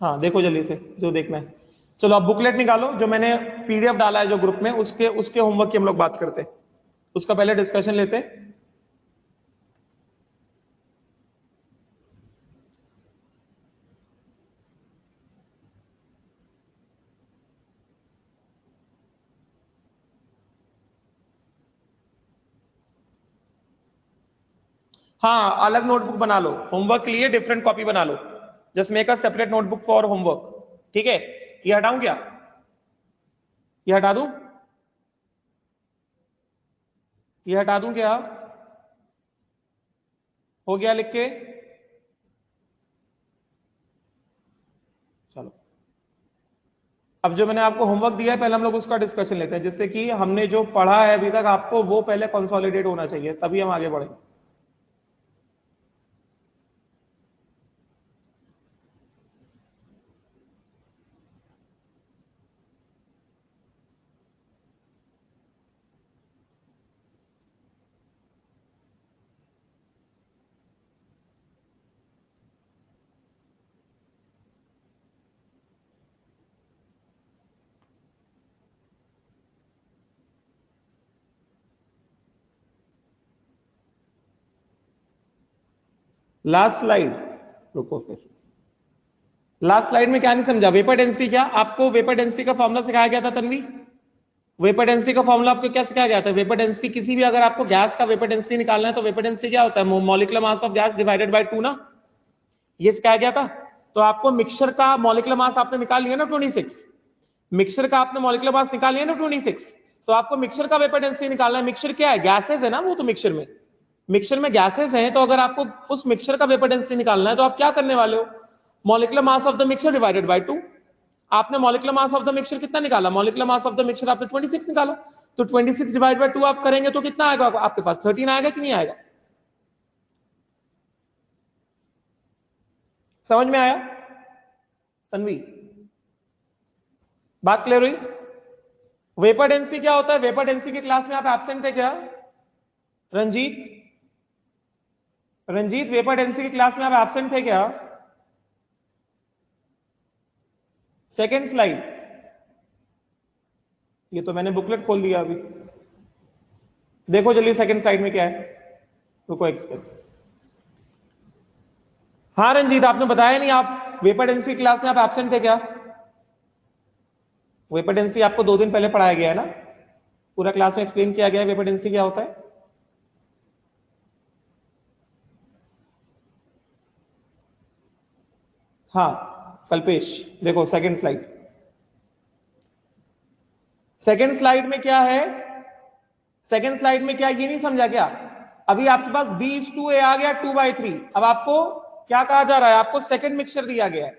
हाँ देखो जल्दी से जो देखना है। चलो अब बुकलेट निकालो, जो मैंने पीडीएफ डाला है जो ग्रुप में, उसके होमवर्क की हम लोग बात करते हैं, उसका पहले डिस्कशन लेते हैं। हाँ अलग नोटबुक बना लो, होमवर्क के लिए डिफरेंट कॉपी बना लो, just make a separate notebook for homework, ठीक है? ये हटाऊं क्या? ये हटा दूं? ये हटा दूं क्या? हो गया लिख के? चलो अब जो मैंने आपको होमवर्क दिया है पहले हम लोग उसका डिस्कशन लेते हैं, जिससे कि हमने जो पढ़ा है अभी तक आपको वो पहले कंसोलिडेट होना चाहिए, तभी हम आगे बढ़ेंगे। लास्ट स्लाइड, रुको फिर, लास्ट स्लाइड में क्या नहीं समझा? वेपर डेंसिटी, क्या आपको वेपर डेंसिटी का फॉर्मूला सिखाया गया था तन्वी? वेपर डेंसिटी का फॉर्मूला आपको क्या सिखाया गया था? वेपर डेंसिटी किसी भी, अगर आपको गैस का वेपर डेंसिटी निकालना है तो वेपर डेंसिटी क्या होता है? Molecular mass of gas divided by 2 ना, ये सिखाया गया था। तो आपको मिक्सचर का मॉलिक्यूलर मास आपने निकाल लिया ना 26, मिक्सचर का आपने मॉलिक्यूलर मास निकाल लिया ना 26, तो आपको मिक्सचर का वेपर डेंसिटी निकालना है। मिक्सचर क्या है? गैसेस है ना वो, तो मिक्सचर में गैसेस हैं, तो अगर आपको उस मिक्सचर का वेपर डेंसिटी निकालना है तो आप क्या करने वाले हो? Molecular mass of the mixture divided by 2। आपने molecular mass of the mixture कितना निकाला? Molecular mass of the mixture आपने 26 निकाला, तो 26 डिवाइड बाय 2 आप करेंगे तो कितना आएगा आपके पास? 13 आएगा कि नहीं आएगा? समझ में आया तन्वी? बात क्लियर हुई? वेपर डेंसिटी क्या होता है? वेपर डेंसिटी की क्लास में आप एब्सेंट थे क्या? रंजीत, रंजीत वेपर डेंसिटी की क्लास में आप एब्सेंट थे क्या? सेकेंड स्लाइड, ये तो मैंने बुकलेट खोल दिया अभी, देखो जल्दी सेकेंड स्लाइड में क्या है, रुको एक सेकंड। हाँ रंजीत आपने बताया नहीं, आप वेपर डेंसिटी क्लास में आप एब्सेंट थे क्या? वेपर डेंसिटी आपको 2 दिन पहले पढ़ाया गया है ना, पूरा क्लास में एक्सप्लेन किया गया है वेपर डेंसिटी क्या होता है। हाँ कल्पेश, देखो सेकेंड स्लाइड, सेकेंड स्लाइड में क्या है? सेकेंड स्लाइड में क्या, ये नहीं समझा क्या? अभी आपके पास B/2A आ गया 2/3, अब आपको क्या कहा जा रहा है? आपको सेकेंड मिक्सचर दिया गया है,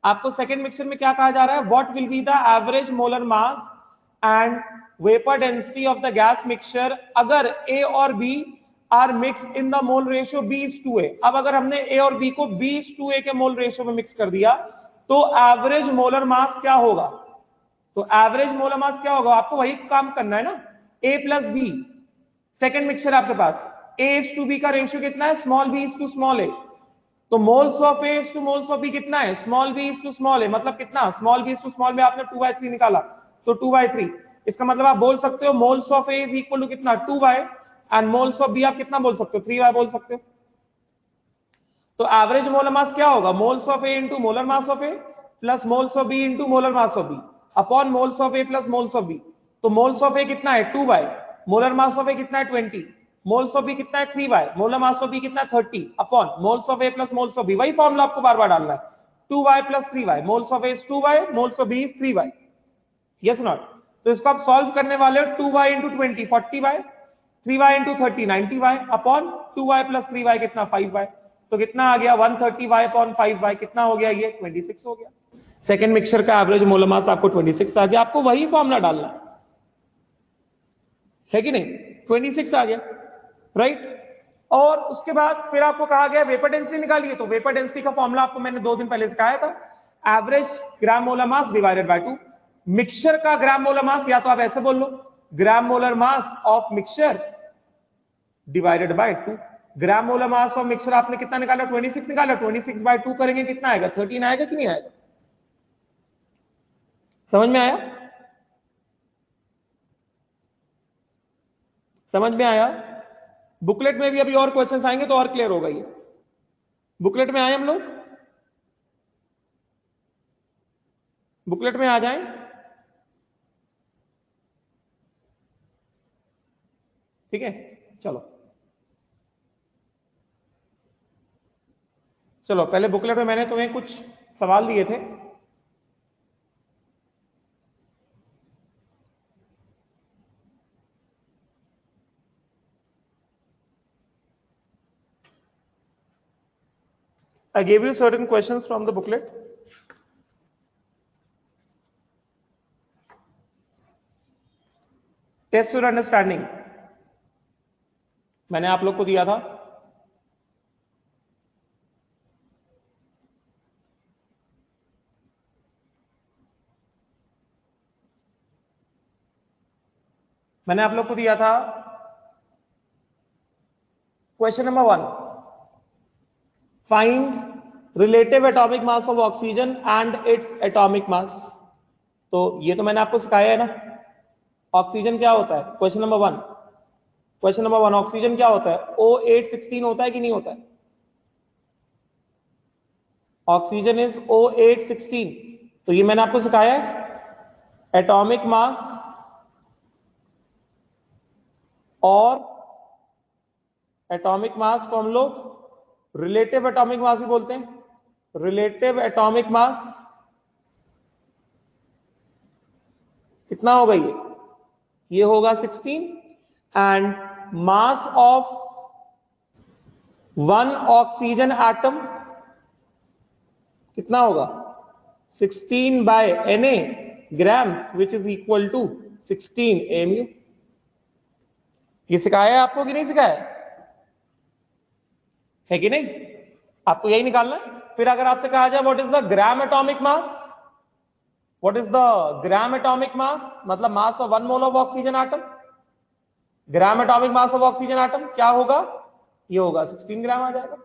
आपको सेकेंड मिक्सचर में क्या कहा जा रहा है? What will be the average molar mass and vapour density of the gas mixture अगर A और B are mix in the mole ratio B/2A। अब अगर हमने A और B को B/2A के मोल रेशियो में मिक्स कर दिया तो एवरेज मोलर मास क्या होगा? तो एवरेज मोलर मास क्या होगा? आपको वही काम करना है ना, A plus B, second mixture आपके पास A is to B का रेशियो कितना है? Small b is to small a, तो moles of A to moles of B कितना है, small B to small A, मतलब कितना, स्मॉल बी टू स्मॉल में आपने 2/3 निकाला तो 2/3, इसका मतलब आप बोल सकते हो moles of A is equal to कितना 2y, and moles of B आप कितना बोल सकते हो 3y बोल सकते हो। तो एवरेज मोलर मास क्या होगा, moles of A into molar mass of A plus moles of B into molar mass of B upon moles of A plus moles of B. तो मोल्स ऑफ ए कितना है 2y, molar mass of A कितना है 20, moles of B कितना है 3y, molar mass of B कितना है 30 upon moles of A plus moles of B. वही फॉर्मूला आपको बार बार डालना है, 2y plus 3y, moles of A is 2y, moles of B is 3y, yes not. तो इसको आप सॉल्व करने वाले हो 2y into 20 40y, 3y into 30 90y upon 2y plus 3y कितना 5y। तो कितना आ गया 130y अपॉन 5y, कितना हो गया ये 26 हो गया। सेकेंड मिक्सचर का एवरेज मोलर मास आपको 26 आ गया, आपको वही फॉर्मूला डालना है कि नहीं, 26 आ गया, राइट। और उसके बाद फिर आपको कहा गया वेपर डेंसिटी निकालिए, तो वेपर डेंसिटी का फॉर्मूला आपको मैंने 2 दिन पहले सिखाया था, average gram molar mass divided by 2। Mixture का ग्राम मोलर मास, या तो आप ऐसे बोल लो gram molar mass of mixture divided by 2। Gram molar mass of mixture आपने कितना निकाला 26 निकाला, 26/2 करेंगे कितना आएगा 13 आएगा कि नहीं आएगा, समझ में आया, समझ में आया। बुकलेट में भी अभी और क्वेश्चंस आएंगे तो और क्लियर होगा ये। बुकलेट में आए हम लोग, बुकलेट में आ जाएं, ठीक है चलो चलो। पहले बुकलेट में मैंने तुम्हें कुछ सवाल दिए थे, I gave you certain questions from the booklet. Test your understanding. मैंने आप लोग को दिया था, मैंने आप लोग को दिया था question number 1, find relative atomic mass of oxygen and its atomic mass. तो ये तो मैंने आपको सिखाया है ना, ऑक्सीजन क्या होता है, question number 1, question number 1 oxygen क्या होता है, O816 होता है कि नहीं होता है, ऑक्सीजन इज O816। तो ये मैंने आपको सिखाया है एटॉमिक मास और एटॉमिक मास को हम लोग रिलेटिव एटॉमिक मास भी बोलते हैं। रिलेटिव एटॉमिक मास कितना होगा ये होगा 16, and mass of one oxygen atom कितना होगा 16/Na grams, which is equal to 16 mu। ये सिखाया है आपको कि नहीं सिखाया है कि नहीं, आपको यही निकालना है। फिर अगर आपसे कहा जाए what is the gram atomic mass, what is the gram atomic mass, मतलब mass of 1 mole of oxygen atom, gram atomic mass of oxygen atom क्या होगा, ये होगा 16 ग्राम आ जाएगा।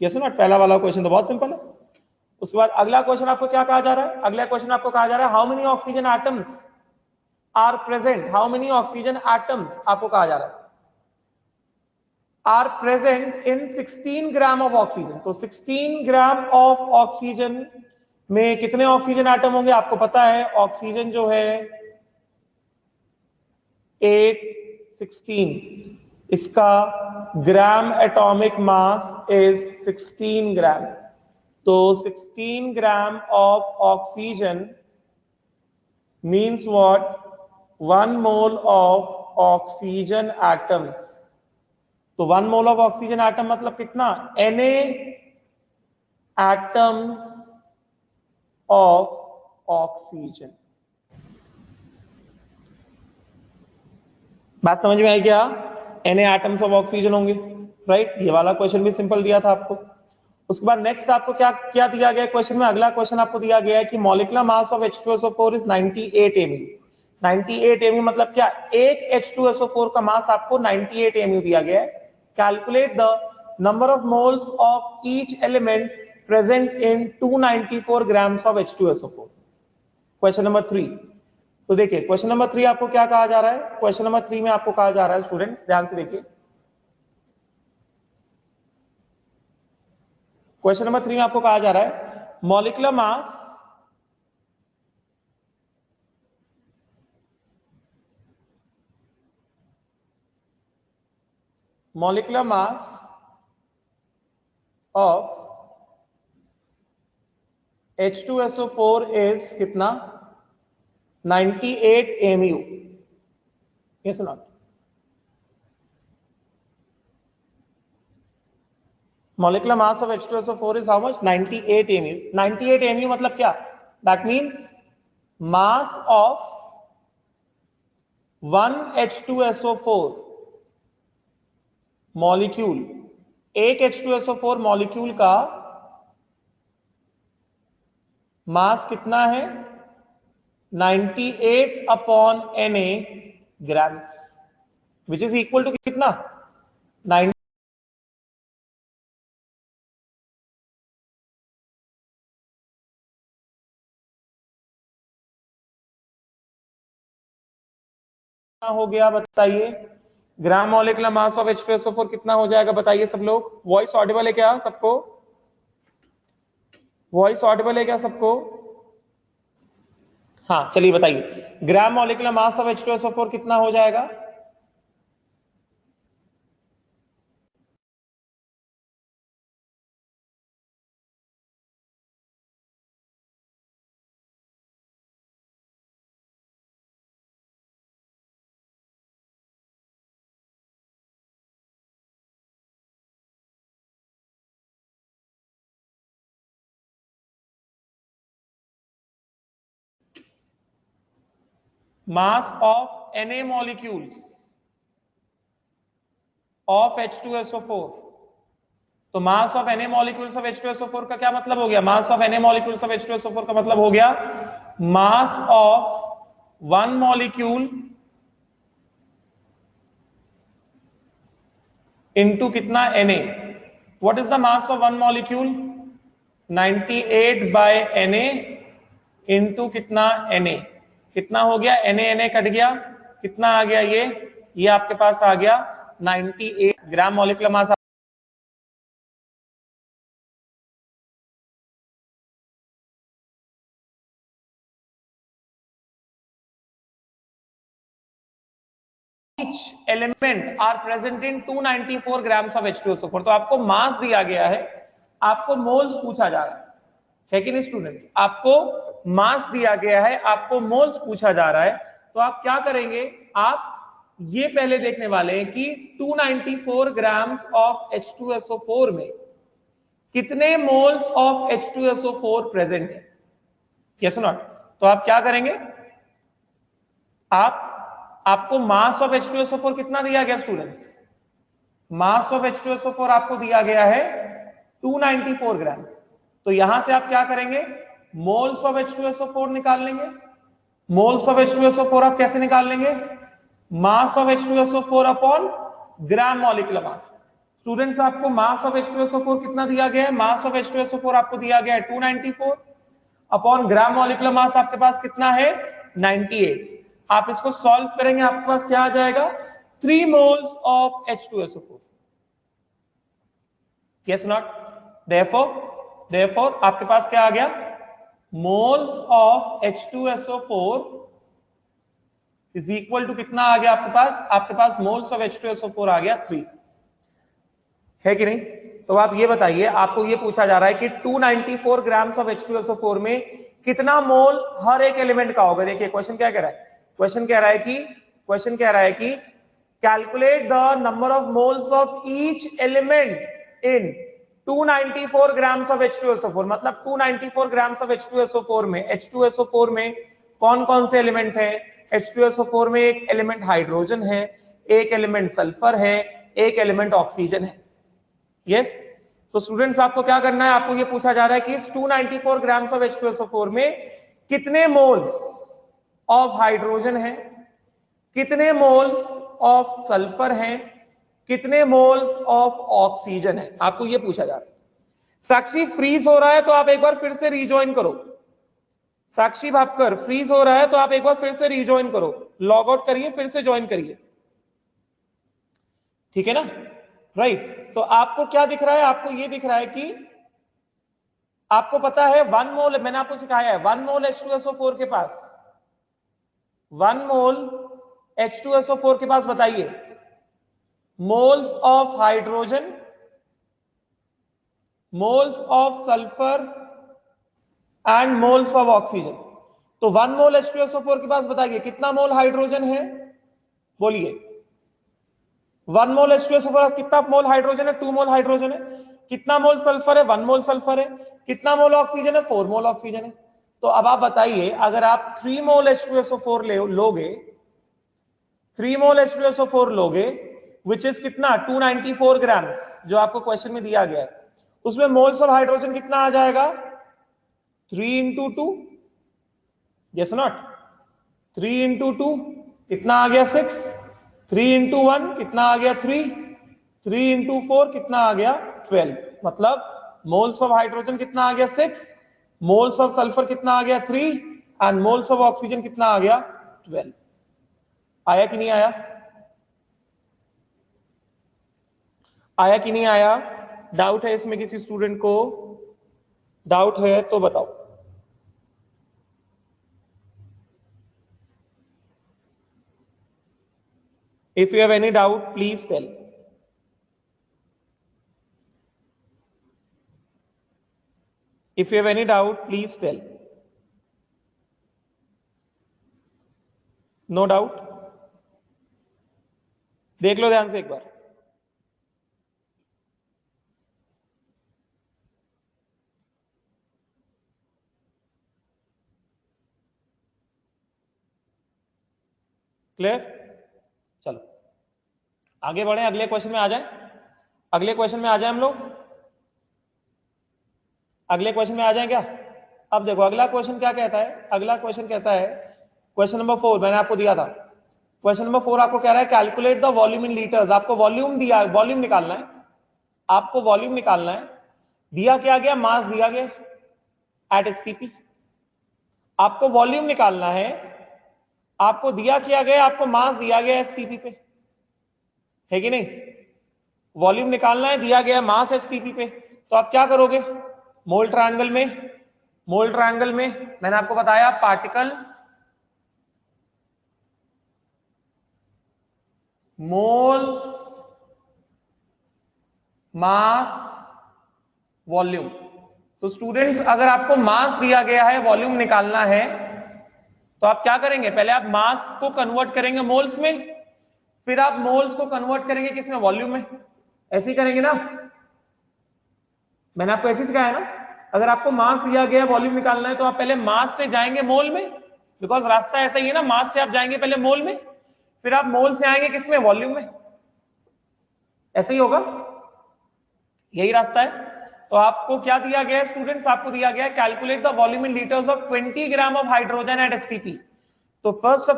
ये सुना, पहला वाला क्वेश्चन तो बहुत सिंपल है। उसके बाद अगला क्वेश्चन आपको क्या कहा जा रहा है, अगला क्वेश्चन आपको कहा जा रहा है how many oxygen atoms are present, how many oxygen atoms आपको कहा जा रहा है are present in 16 gram of oxygen. तो 16 ग्राम ऑफ ऑक्सीजन में कितने ऑक्सीजन एटम होंगे आपको पता है, ऑक्सीजन जो है 816, इसका ग्राम एटॉमिक मास इज 16 ग्राम। तो 16 gram of oxygen means what, 1 mole of oxygen atoms. तो 1 मोल ऑफ ऑक्सीजन एटम मतलब कितना, Na एटम्स ऑफ ऑक्सीजन। बात समझ में आई क्या, Na एटम्स ऑफ ऑक्सीजन होंगे, राइट। ये वाला क्वेश्चन भी सिंपल दिया था आपको। उसके बाद नेक्स्ट आपको क्या क्या दिया गया क्वेश्चन में, अगला क्वेश्चन आपको दिया गया है कि molecular mass of H2SO4 is 98 mu। 98 mu मतलब क्या, एक H2SO4 का मास आपको 98 mu दिया गया है। Calculate the number of moles of each element present in 294 grams of H2SO4. Question number 3. तो देखिए क्वेश्चन नंबर 3 आपको क्या कहा जा रहा है? क्वेश्चन नंबर 3 में आपको कहा जा रहा है स्टूडेंट्स, ध्यान से देखिए. क्वेश्चन नंबर 3 में आपको कहा जा रहा है molecular mass of H2SO4 is कितना? 98 mu. Yes or not? Molecular mass of H2SO4 is how much? 98 mu. 98 mu मतलब क्या? That means mass of one H2SO4 molecule, एक H2SO4 मॉलिक्यूल का मास कितना है? 98 upon Na grams, which is equal to कितना? 9 हो गया बताइए. ग्राम मॉलिक्यूलर मास ऑफ H2SO4 कितना हो जाएगा बताइए सब लोग. वॉइस ऑडिबल है क्या सबको? वॉइस ऑडिबल है क्या सबको? हाँ चलिए बताइए, ग्राम मॉलिक्यूलर मास ऑफ H2SO4 कितना हो जाएगा? mass of Na molecules of H2SO4. तो mass of Na molecules of H2SO4 का क्या मतलब हो गया? mass of Na molecules of H2SO4 का मतलब हो गया mass of one molecule into कितना? Na. What is the mass of one molecule? 98 by Na into कितना? Na. कितना हो गया? Na कट गया, कितना आ गया? ये आपके पास आ गया 98 ग्राम molecular mass. Each element are present in 294 grams of H2SO4. तो आपको मास दिया गया है, आपको मोल्स पूछा जा रहा है कि नहीं स्टूडेंट्स? आपको मास दिया गया है, आपको मोल्स पूछा जा रहा है. तो आप क्या करेंगे? आप ये पहले देखने वाले हैं कि 294 ग्राम्स ऑफ H2SO4 में कितने मोल्स ऑफ H2SO4 प्रेजेंट है. Yes not? तो आप क्या करेंगे? आपको मास ऑफ H2SO4 कितना दिया गया स्टूडेंट्स? मास ऑफ H2SO4 आपको दिया गया है 294 ग्राम्स. तो यहां से आप क्या करेंगे? मोल्स ऑफ H2SO4 निकाल लेंगे. मोल्स ऑफ H2SO4 आप कैसे निकाल लेंगे? Mass of H2SO4 upon gram molecular mass. Students आपको मास ऑफ H2SO4 कितना दिया गया है? मास ऑफ H2SO4 आपको दिया गया है 294 अपॉन ग्राम मॉलिक्यूलर मास आपके पास कितना है? 98. आप इसको सॉल्व करेंगे, आपके पास क्या आ जाएगा? 3 moles of H2SO4. Yes not? therefore आपके पास क्या आ गया? Moles of H2SO4 is equal to कितना आ गया आपके पास? आपके पास मोल्स ऑफ H2SO4 आ गया 3. है कि नहीं? तो आप ये बताइए, आपको ये पूछा जा रहा है कि 294 ग्राम्स ऑफ H2SO4 में कितना मोल हर एक एलिमेंट का होगा. देखिए क्वेश्चन क्या कह रहा है? क्वेश्चन कह रहा है कि calculate the number of moles of each element in 294 grams of H2SO4. मतलब 294 ग्राम्स ऑफ H2SO4 में कौन कौन से एलिमेंट है? H2SO4 में एक एलिमेंट हाइड्रोजन है, एक एलिमेंट सल्फर है, एक एलिमेंट ऑक्सीजन है. यस? तो स्टूडेंट्स आपको क्या करना है? आपको ये पूछा जा रहा है कि इस 294 ग्राम्स ऑफ H2SO4 में कितने मोल्स ऑफ हाइड्रोजन है, कितने मोल्स ऑफ सल्फर हैं, कितने मोल्स ऑफ ऑक्सीजन है, आपको ये पूछा जा रहा है। साक्षी फ्रीज हो रहा है तो आप एक बार फिर से रिजॉइन करो। साक्षी भापकर फ्रीज हो रहा है तो आप एक बार फिर से रिजॉइन करो, लॉग आउट करिए, फिर से ज्वाइन करिए, ठीक है ना? राइट। तो आपको क्या दिख रहा है? आपको ये दिख रहा है कि आपको पता है 1 मोल, मैंने आपको सिखाया है 1 मोल H2SO4 के पास, 1 मोल H2SO4 के पास बताइए moles of hydrogen, moles of sulphur and moles of oxygen. तो 1 मोल H2SO4 के पास बताइए कितना मोल हाइड्रोजन है, बोलिए। 1 मोल H2SO4 कितना मोल हाइड्रोजन है? 2 मोल हाइड्रोजन है। कितना मोल सल्फर है? 1 मोल सल्फर है। कितना मोल ऑक्सीजन है? 4 मोल ऑक्सीजन है। तो अब आप बताइए, अगर आप 3 मोल H2SO4 लोगे, 3 मोल H2SO4 लोगे, विच इज कितना 294 ग्राम्स, जो आपको क्वेश्चन में दिया गया है, उसमें मोल्स ऑफ हाइड्रोजन कितना आ जाएगा? 3 इंटू 2, यस नॉट? 3 इंटू 2 कितना आ गया? 6। 3 इंटू 1 कितना आ गया? 3। 3 इंटू 4 कितना आ गया? 12। मतलब मोल्स ऑफ हाइड्रोजन कितना आ गया? 6। मोल्स ऑफ सल्फर कितना आ गया? 3। एंड मोल्स ऑफ ऑक्सीजन कितना आ गया? 12। आया कि नहीं आया? आया कि नहीं आया? डाउट है इसमें किसी स्टूडेंट को? डाउट है तो बताओ। If you have any doubt, please tell. If you have any doubt, please tell. No doubt? देख लो ध्यान से एक बार। क्लियर? चलो आगे बढ़े, अगले क्वेश्चन में आ जाए। अगले क्वेश्चन में आ जाए हम लोग। अगले क्वेश्चन में आ जाए क्या? अब देखो अगला क्वेश्चन क्या कहता है। अगला क्वेश्चन कहता है, क्वेश्चन नंबर 4 मैंने आपको दिया था। क्वेश्चन नंबर 4 आपको कह रहा है calculate the volume in litres. आपको वॉल्यूम दिया, वॉल्यूम निकालना है, आपको वॉल्यूम निकालना है। दिया क्या गया? मास दिया गया एट एसटीपी। आपको वॉल्यूम निकालना है, आपको दिया किया गया, आपको मास दिया गया एसटीपी पे, है कि नहीं? वॉल्यूम निकालना है, दिया गया मास एसटीपी पे, तो आप क्या करोगे? मोल ट्रायंगल में, मोल ट्रायंगल में मैंने आपको बताया पार्टिकल्स, मोल्स, मास, वॉल्यूम। तो स्टूडेंट्स अगर आपको मास दिया गया है, वॉल्यूम निकालना है, तो आप क्या करेंगे? पहले आप मास को कन्वर्ट करेंगे मोल्स में, फिर आप मोल्स को कन्वर्ट करेंगे किसमें? वॉल्यूम में। ऐसे ही करेंगे ना? मैंने आपको ऐसे सिखाया ना। अगर आपको मास दिया गया, वॉल्यूम निकालना है, तो आप पहले मास से जाएंगे मोल में, बिकॉज रास्ता ऐसा ही है ना, मास से आप जाएंगे पहले मोल में, फिर आप मोल से आएंगे किसमें? वॉल्यूम में। ऐसे ही होगा, यही रास्ता है। तो आपको क्या दिया गया है स्टूडेंट्स? आपको दिया गया है calculate the volume in litres of 20 gram of hydrogen at STP. तो फर्स्ट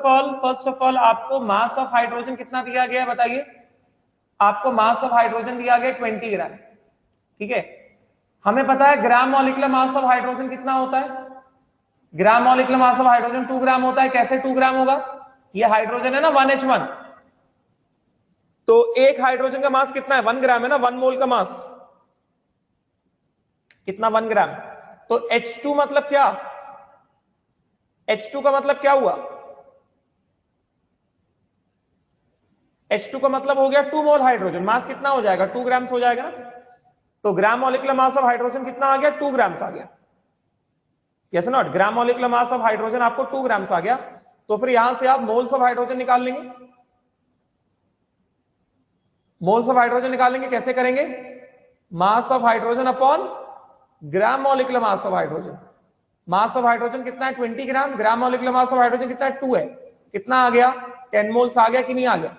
ऑफ ऑल आपको मास ऑफ हाइड्रोजन कितना दिया गया है बताइए? आपको मास ऑफ हाइड्रोजन दिया गया 20 ग्राम, ठीक है। हमें पता है ग्राम मॉलिक्यूलर मास ऑफ हाइड्रोजन कितना होता है? ग्राम मॉलिक्यूलर मास ऑफ हाइड्रोजन 2 ग्राम होता है। कैसे 2 ग्राम होगा? ये हाइड्रोजन है ना 1H1, तो एक हाइड्रोजन का मास कितना है? 1 ग्राम है ना, 1 मोल का मास कितना? 1 ग्राम। तो H2 मतलब क्या? H2 का मतलब क्या हुआ? H2 का मतलब हो गया 2 मोल हाइड्रोजन। मास कितना हो जाएगा? 2 ग्राम्स हो जाएगा। तो ग्राम मॉलिक्यूलर मास ऑफ हाइड्रोजन कितना आ गया? 2 ग्राम्स आ गया, yes not? Gram molecular mass of hydrogen आपको 2 ग्राम्स आ गया। तो फिर यहां से आप मोल्स ऑफ हाइड्रोजन निकाल लेंगे। मोल्स ऑफ हाइड्रोजन निकालेंगे, कैसे करेंगे? Mass of hydrogen upon gram molecular mass of hydrogen. Mass of hydrogen कितना है? 20 gram. Gram molecular mass of hydrogen कितना है? 2 है। कितना आ गया? 10 मोल्स आ गया कि नहीं आ गया?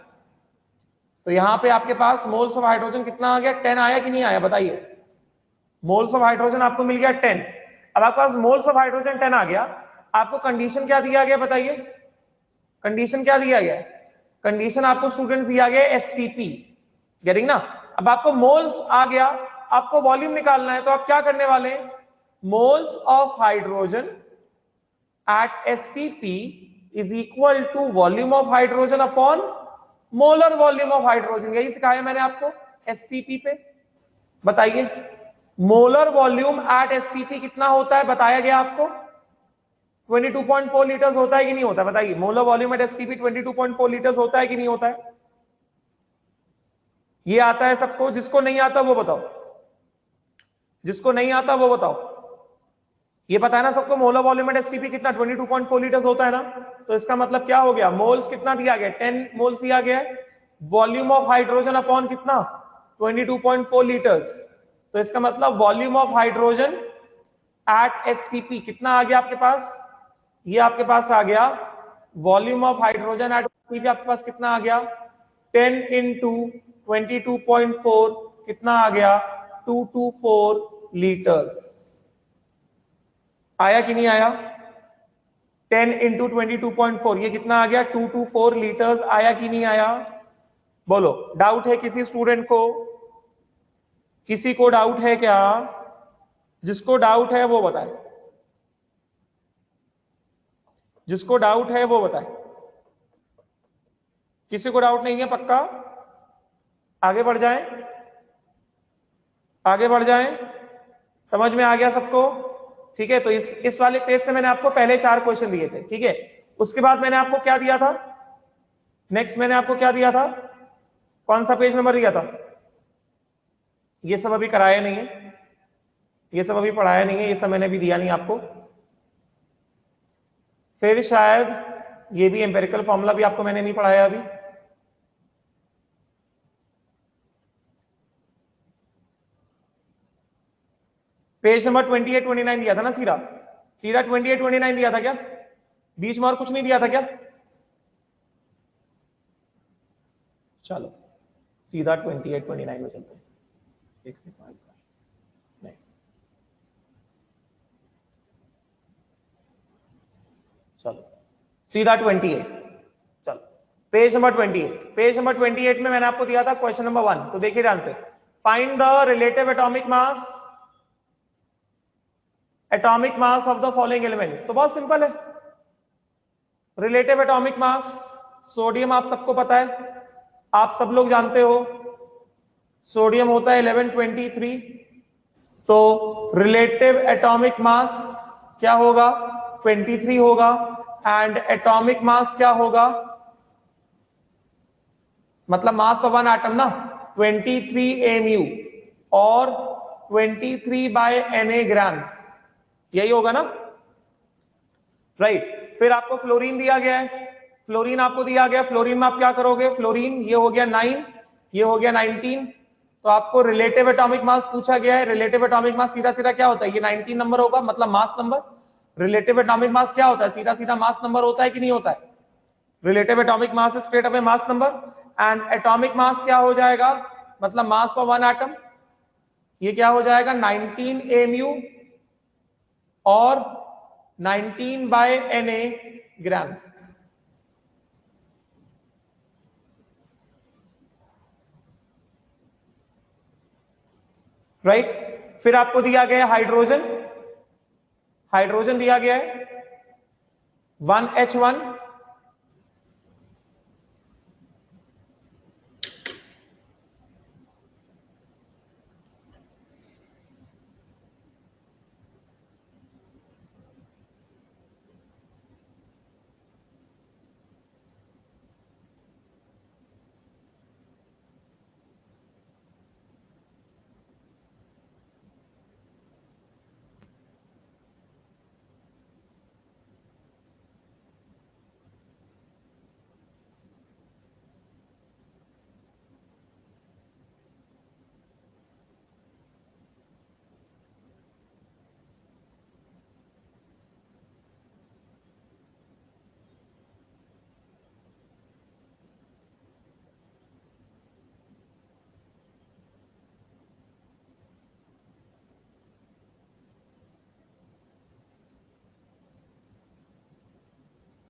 तो यहां पे आपके पास मोल्स ऑफ हाइड्रोजन कितना आ गया? 10 आया कि नहीं आया बताइए? मोल्स ऑफ हाइड्रोजन आपको मिल गया 10। अब आपके पास मोल्स ऑफ हाइड्रोजन 10 आ गया, आपको कंडीशन क्या दिया गया बताइए? कंडीशन क्या दिया गया? कंडीशन आपको स्टूडेंट्स दिया गया एसटीपी। गेटिंग ना। अब आपको मोल्स आ गया, आपको वॉल्यूम निकालना है, तो आप क्या करने वाले हैं, moles of hydrogen at STP is equal to volume of hydrogen upon molar volume of hydrogen. यही सिखाया मैंने आपको एसटीपी पे। बताइए मोलर वॉल्यूम एट एसटीपी कितना होता है, बताया गया आपको 22.4 लीटर्स होता है कि नहीं होता है, बताइए molar volume at STP 22.4 litres होता है कि नहीं होता है। ये आता है सबको, जिसको नहीं आता वो बताओ, जिसको नहीं आता वो बताओ। ये पता है ना सबको, मोलर वॉल्यूम एट एसटीपी कितना 22.4 लीटर्स होता है ना। तो इसका मतलब क्या हो गया, मोल्स कितना दिया गया, 10 मोल्स दिया गया है, वॉल्यूम ऑफ हाइड्रोजन अपॉन कितना 22.4 लीटर्स। तो इसका मतलब volume of hydrogen at STP कितना आ गया आपके पास, ये आपके पास आ गया volume of hydrogen at STP आपके पास कितना आ गया 10 इंटू 22.4 कितना आ गया 224 लीटर्स। आया कि नहीं आया, 10 इंटू 22.4 ये कितना आ गया 224 लीटर्स। आया कि नहीं आया, बोलो। डाउट है किसी स्टूडेंट को, किसी को डाउट है क्या, जिसको डाउट है वो बताए, जिसको डाउट है वो बताए। किसी को डाउट नहीं है पक्का, आगे बढ़ जाएं, आगे बढ़ जाएं, समझ में आ गया सबको, ठीक है। तो इस वाले पेज से मैंने आपको पहले 4 क्वेश्चन दिए थे, ठीक है। उसके बाद मैंने आपको क्या दिया था, नेक्स्ट मैंने आपको क्या दिया था, कौन सा पेज नंबर दिया था, ये सब अभी कराया नहीं है, ये सब अभी पढ़ाया नहीं है, ये सब मैंने भी दिया नहीं आपको। फिर शायद ये भी एम्पेरिकल फॉर्मूला भी आपको मैंने नहीं पढ़ाया अभी। पेज नंबर 28 29 दिया था ना, सीधा सीधा 28 29 दिया था क्या, बीच में और कुछ नहीं दिया था क्या। चलो सीधा 28 29 में चलते हैं, नहीं चलो सीधा 28। चलो पेज नंबर 28, पेज नंबर 28 में मैंने आपको दिया था क्वेश्चन नंबर 1, तो देखिए ध्यान से, find the relative atomic mass of the following elements. तो बहुत सिंपल है, रिलेटिव एटॉमिक मास, सोडियम आप सबको पता है, आप सब लोग जानते हो सोडियम होता है 1123, तो रिलेटिव एटॉमिक मास क्या होगा 23 होगा, एंड एटॉमिक मास क्या होगा, मतलब मास ऑफ वन एटम ना 23 mu और 23 बाय Na ग्राम्स, यही होगा ना, राइट। फिर आपको फ्लोरीन दिया गया है, फ्लोरीन आपको दिया गया, फ्लोरीन में आप क्या करोगे, फ्लोरीन ये हो गया 9, ये हो गया 19, तो आपको रिलेटिव एटॉमिक मास पूछा गया है। रिलेटिव एटॉमिक मास सीधा सीधा क्या होता है, ये 19 नंबर होगा, मतलब mass number. Relative atomic mass क्या होता है, सीधा सीधा मास नंबर होता है कि नहीं होता है, relative atomic mass straight away mass number, and atomic mass क्या हो जाएगा, मतलब मास ऑफ वन एटम, ये क्या हो जाएगा 19 mu और 19 बाय Na ग्राम्स। राइट। फिर आपको दिया गया हाइड्रोजन, हाइड्रोजन दिया गया है 1H1